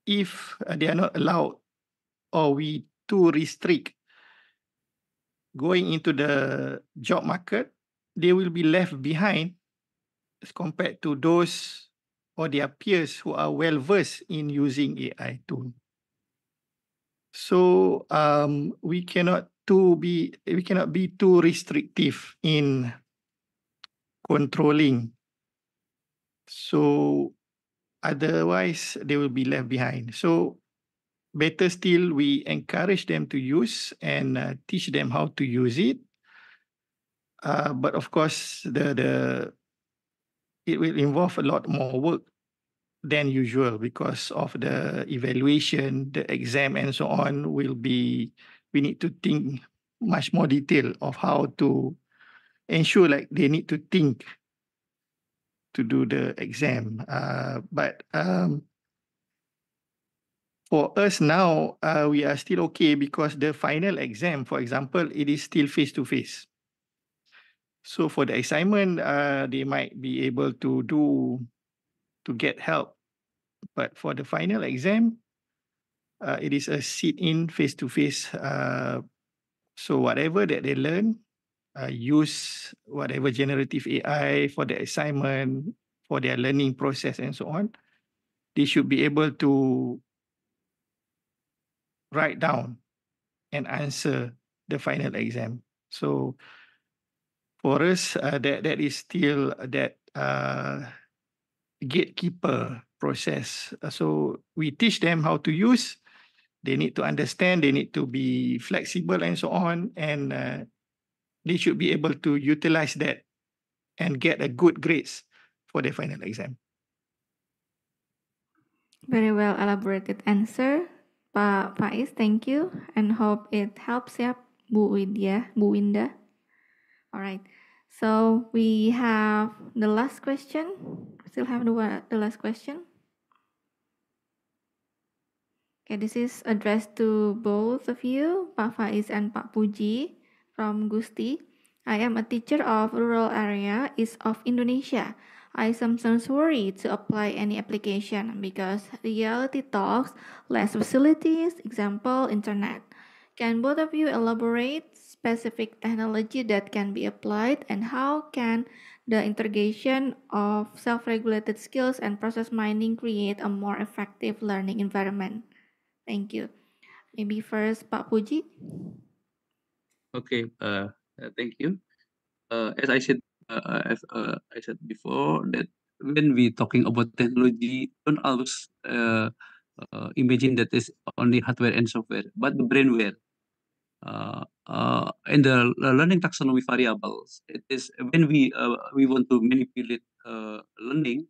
[SPEAKER 12] if they are not allowed or we too restrict going into the job market, they will be left behind as compared to those or their peers who are well versed in using AI tool. So we cannot be too restrictive in controlling. So otherwise they will be left behind. So better still, we encourage them to use and teach them how to use it. But of course, it will involve a lot more work than usual because of the evaluation, the exam, and so on. We need to think much more detail of how to ensure like they need to think to do the exam. But for us now, we are still okay because the final exam, for example, it is still face-to-face. So for the assignment, they might be able to get help. But for the final exam, it is a sit-in face-to-face. So whatever that they learn, use whatever generative AI for the assignment, for their learning process and so on, they should be able to write down and answer the final exam. So for us, that is still that gatekeeper process. So we teach them how to use. They need to understand. They need to be flexible and so on. And they should be able to utilize that and get a good grades for their final exam.
[SPEAKER 9] Very well elaborated answer, Pak Faiz. Thank you, and hope it helps ya, Bu Winda. All right. So we have the last question. Still have the last question. Okay, this is addressed to both of you, Pak Faiz and Pak Puji from Gusti. I am a teacher of rural area east of Indonesia. I sometimes worry to apply any application because reality talks less facilities, example, internet. Can both of you elaborate specific technology that can be applied and how can The integration of self-regulated skills and process mining create a more effective learning environment. Thank you. Maybe first, Pak Puji.
[SPEAKER 13] Okay, thank you. As I said, I said before that when we talking about technology, don't always imagine that is only hardware and software, but the brainware. And the learning taxonomy variables. It is when we want to manipulate learning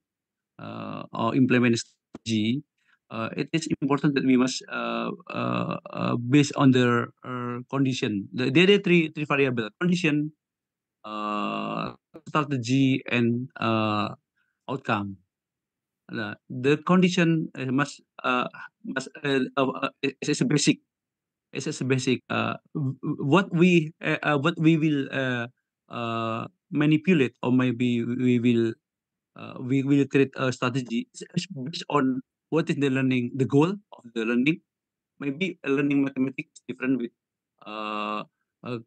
[SPEAKER 13] or implement strategy. It is important that we must based on the condition. There are three variable: condition, strategy, and outcome. The condition is a basic. It's a basic. What we will manipulate, or maybe we will create a strategy is based on what is the learning, the goal of the learning. Maybe learning mathematics is different with uh,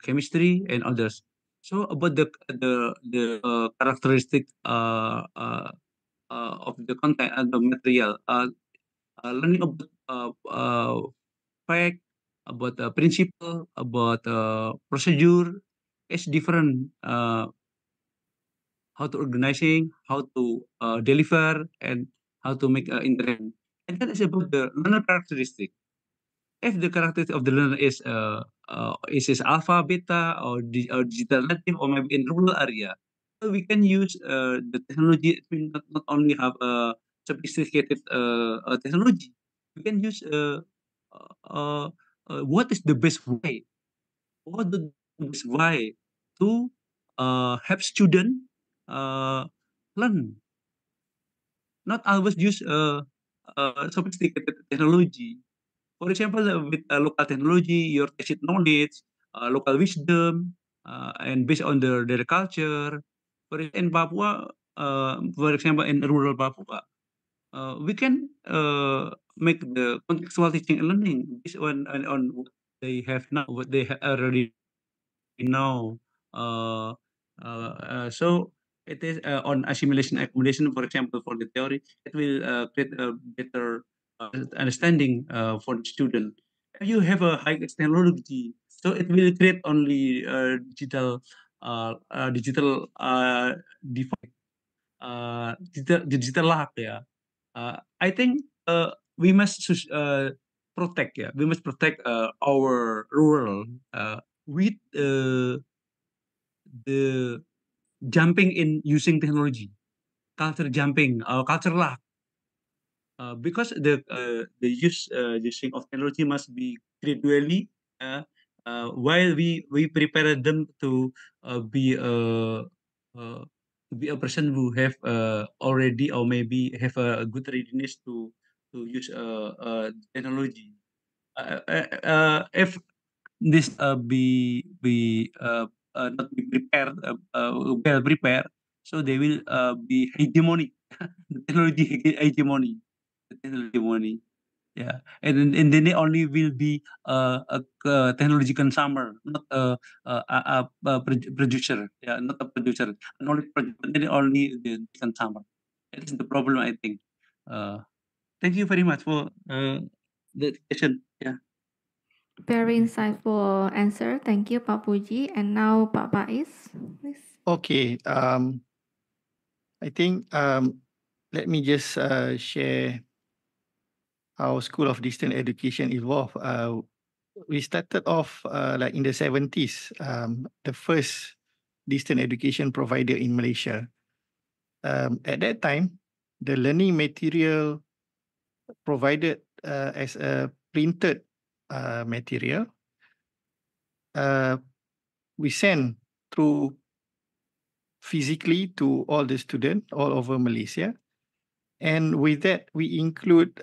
[SPEAKER 13] chemistry and others. So about the characteristic of the content and the material, learning about fact, about principle, about procedure is different. How to organizing, how to deliver, and how to make interaction. And that is about the learner characteristic. If the characteristic of the learner is his alpha, beta, or digital native, or maybe in rural area, so we can use the technology. It will not only have a sophisticated technology. We can use what is the best way, what the best way to help student uh, learn. Not always use sophisticated technology. For example, with local technology, your tacit knowledge, local wisdom, and based on their culture. In Papua, for example, in rural Papua, we can make the contextual teaching and learning based on what they have now, what they already know. Uh, so it is on assimilation accommodation, for example, for the theory, it will create a better understanding for the student. If you have a high technology, so it will create only digital device, digital lab. Yeah, I think we must protect. Yeah, we must protect our rural with the jumping in using technology, culture jumping, culture lag, because the using of technology must be gradually, while we prepare them uh, to be a person who have already, or maybe have a good readiness to use technology. If this not be prepared, well prepared, so they will be hegemony, the technology hegemony, the technology hegemony. Yeah, and then they only will be a technology consumer, not a producer. Yeah, not a producer, not only producer, but then only the consumer. That is the problem, I think. Thank you very much for the question. Yeah.
[SPEAKER 9] Very insightful answer. Thank you, Pak Puji. And now, Pak Bais, please.
[SPEAKER 12] Okay. I think let me just share how School of Distance Education evolved. We started off like in the 70s, the first distance education provider in Malaysia. At that time, the learning material provided as a printed material, we send through physically to all the students all over Malaysia. And with that, we include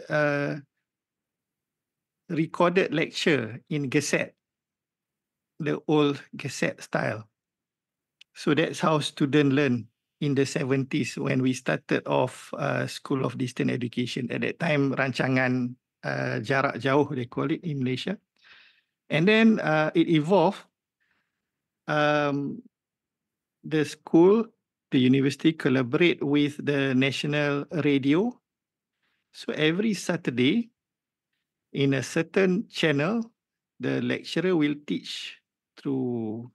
[SPEAKER 12] recorded lecture in Gazette, the old Gazette style. So that's how students learn in the 70s when we started off School of Distance Education. At that time, rancangan jarak jauh, they call it in Malaysia. And then it evolved. The school the university collaborate with the national radio. So every Saturday, in a certain channel, the lecturer will teach through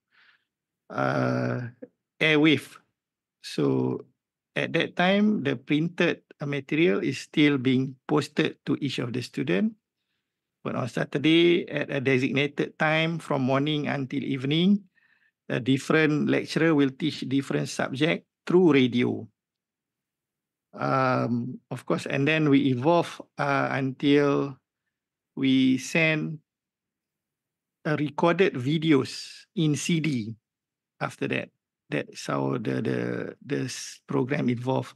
[SPEAKER 12] airwave. So at that time, the printed material is still being posted to each of the student. But on Saturday, at a designated time from morning until evening, a different lecturer will teach different subject through radio. Of course, and then we evolve until we send recorded videos in CD. After that, that's how the program evolved.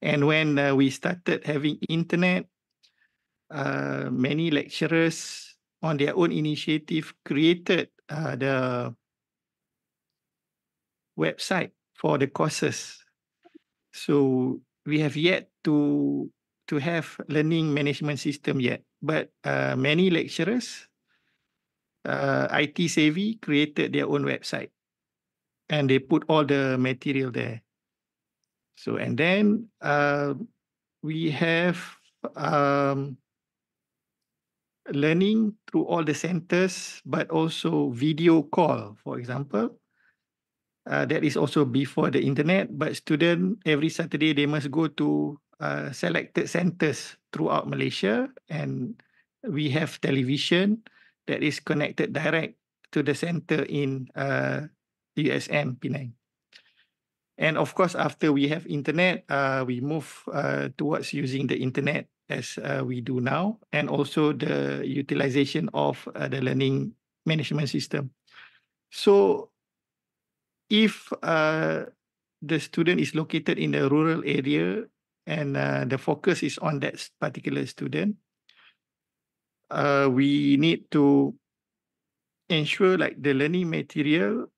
[SPEAKER 12] And when we started having internet, many lecturers on their own initiative created the website for the courses. So we have yet to have learning management system yet, but many lecturers, IT savvy, created their own website, and they put all the material there. So and then we have learning through all the centers, but also video call, for example. That is also before the internet, but student every Saturday they must go to selected centers throughout Malaysia, and we have television that is connected direct to the center in USM Penang. And of course, after we have internet, we move towards using the internet as we do now, and also the utilization of the learning management system. So if the student is located in a rural area and the focus is on that particular student, we need to ensure like the learning material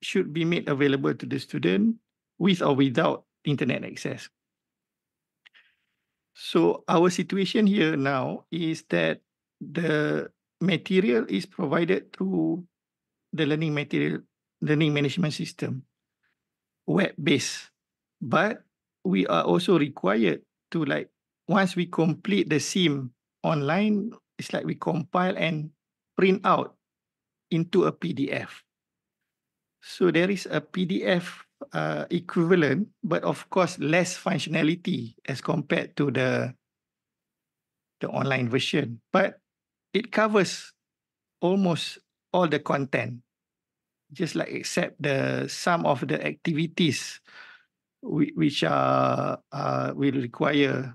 [SPEAKER 12] should be made available to the student with or without internet access. So our situation here now is that the material is provided through the learning management system, web-based. But we are also required to, like, once we complete the SIM online, it's like we compile and print out into a PDF. So there is a PDF equivalent, but of course less functionality as compared to the online version. But it covers almost all the content, just like except the some of the activities which will require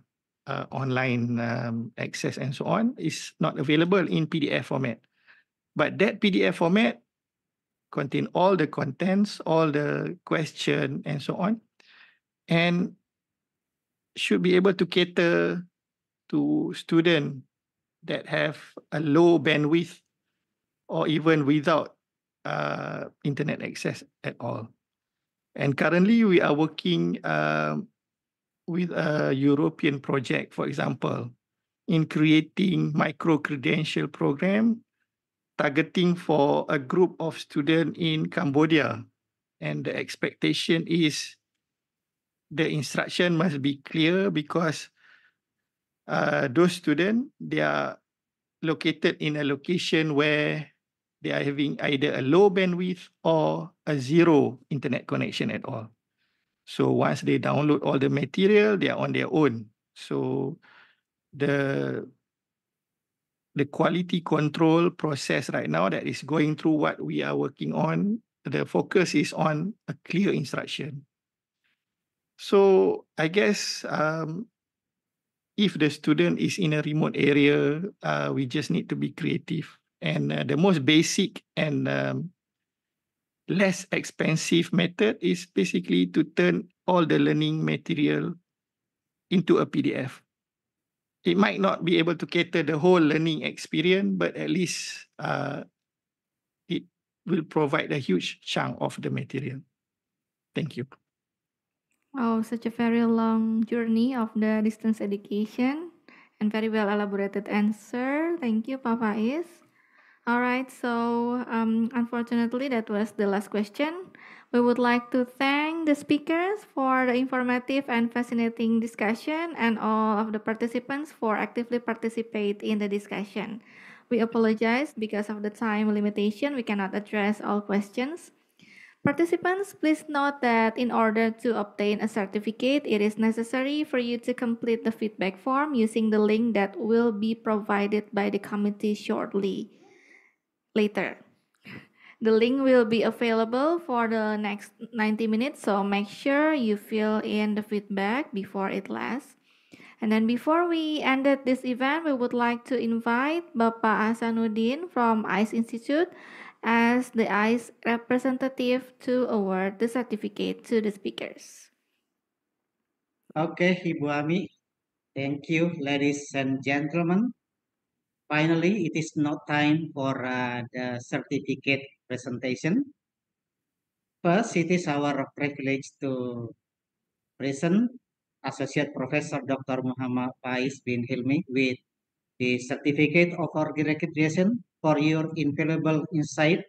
[SPEAKER 12] online access and so on is not available in PDF format. But that PDF format contain all the contents, all the question and so on, and should be able to cater to students that have a low bandwidth or even without internet access at all. And currently we are working with a European project, for example, in creating micro-credential program targeting for a group of students in Cambodia. And the expectation is the instruction must be clear because those students, they are located in a location where they are having either a low bandwidth or a zero internet connection at all. So once they download all the material, they are on their own. So the quality control process right now that is going through what we are working on, the focus is on a clear instruction. So I guess if the student is in a remote area, we just need to be creative. And the most basic and less expensive method is basically to turn all the learning material into a PDF. It might not be able to cater the whole learning experience, but at least it will provide a huge chunk of the material. Thank you.
[SPEAKER 9] Oh, such a very long journey of the distance education and very well elaborated answer. Thank you, Pak Faiz. All right, so unfortunately that was the last question. We would like to thank the speakers for the informative and fascinating discussion and all of the participants for actively participate in the discussion. We apologize because of the time limitation, we cannot address all questions. Participants, please note that in order to obtain a certificate, it is necessary for you to complete the feedback form using the link that will be provided by the committee shortly later. The link will be available for the next 90 minutes, so make sure you fill in the feedback before it lasts. And then before we ended this event, we would like to invite Bapak Hasanuddin from ICE Institute as the ICE representative to award the certificate to the speakers.
[SPEAKER 11] Okay, Ibu Ami. Thank you, ladies and gentlemen. Finally, it is now time for the certificate presentation. First, it is our privilege to present Associate Professor Dr. Muhammad Faiz bin Hilmi with the certificate of recognition for your invaluable insight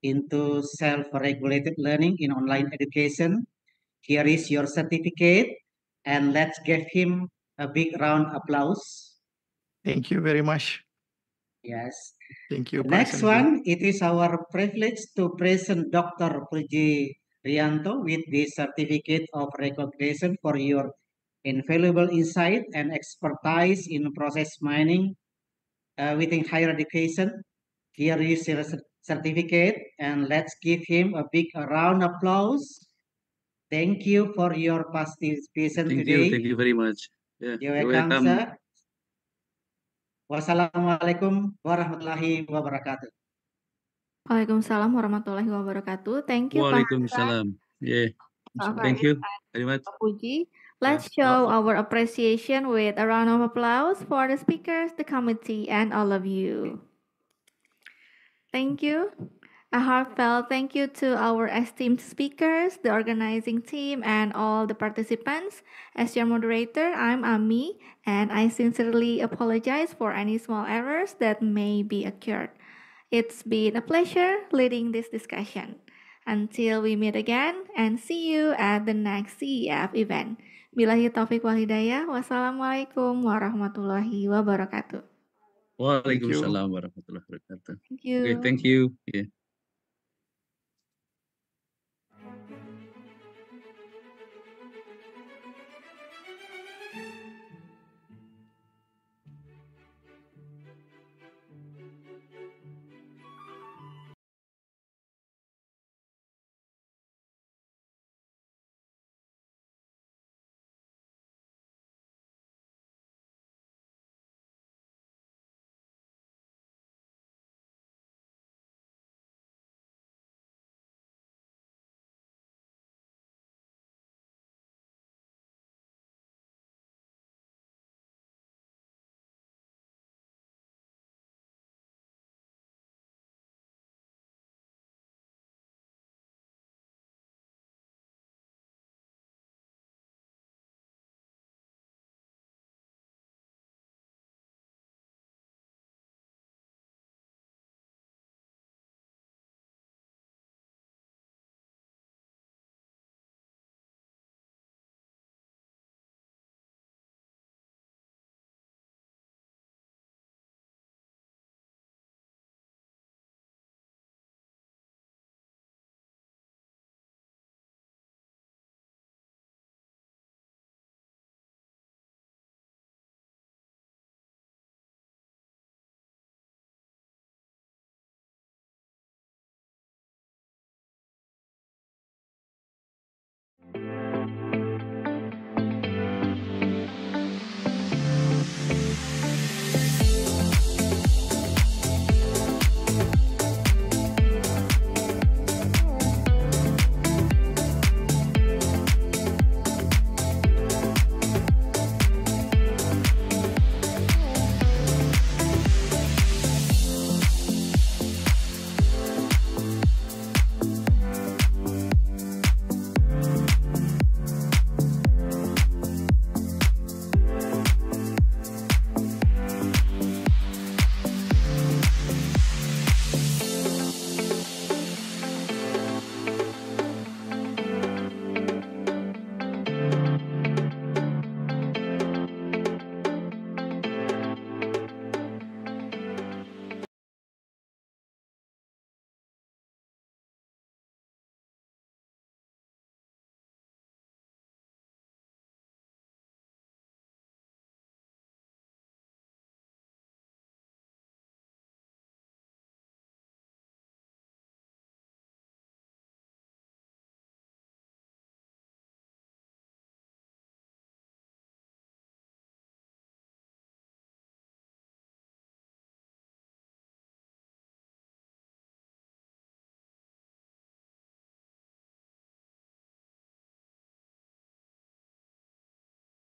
[SPEAKER 11] into self-regulated learning in online education. Here is your certificate, and let's give him a big round of applause.
[SPEAKER 12] Thank you very much.
[SPEAKER 11] Yes.
[SPEAKER 12] Thank you, Pak
[SPEAKER 11] Next
[SPEAKER 12] Hasanuddin.
[SPEAKER 11] one, it is our privilege to present Dr. Puji Rianto with the certificate of recognition for your invaluable insight and expertise in process mining within higher education. Here is your certificate, and let's give him a big round of applause. Thank you for your participation today.
[SPEAKER 13] Thank you very much. Yeah,
[SPEAKER 11] You're
[SPEAKER 13] you're
[SPEAKER 11] welcome,
[SPEAKER 13] welcome.
[SPEAKER 11] sir. Wassalamualaikum warahmatullahi wabarakatuh.
[SPEAKER 9] Waalaikumsalam warahmatullahi wabarakatuh. Thank you, Pak Hasan,
[SPEAKER 13] Waalaikumsalam. Yeah,
[SPEAKER 9] Pak
[SPEAKER 13] thank
[SPEAKER 9] Faiz,
[SPEAKER 13] you
[SPEAKER 9] and
[SPEAKER 13] very much.
[SPEAKER 9] Pak Puji. Let's show our appreciation with a round of applause for the speakers, the committee, and all of you. Thank you. A heartfelt thank you to our esteemed speakers, the organizing team, and all the participants. As your moderator, I'm Ami, and I sincerely apologize for any small errors that may be occurred. It's been a pleasure leading this discussion. Until we meet again, and see you at the next CEF event. Billahi taufiq wal hidayah. Wassalamualaikum warahmatullahi wabarakatuh.
[SPEAKER 13] Waalaikumsalam warahmatullahi wabarakatuh.
[SPEAKER 9] Thank you.
[SPEAKER 13] Okay, thank you. Yeah.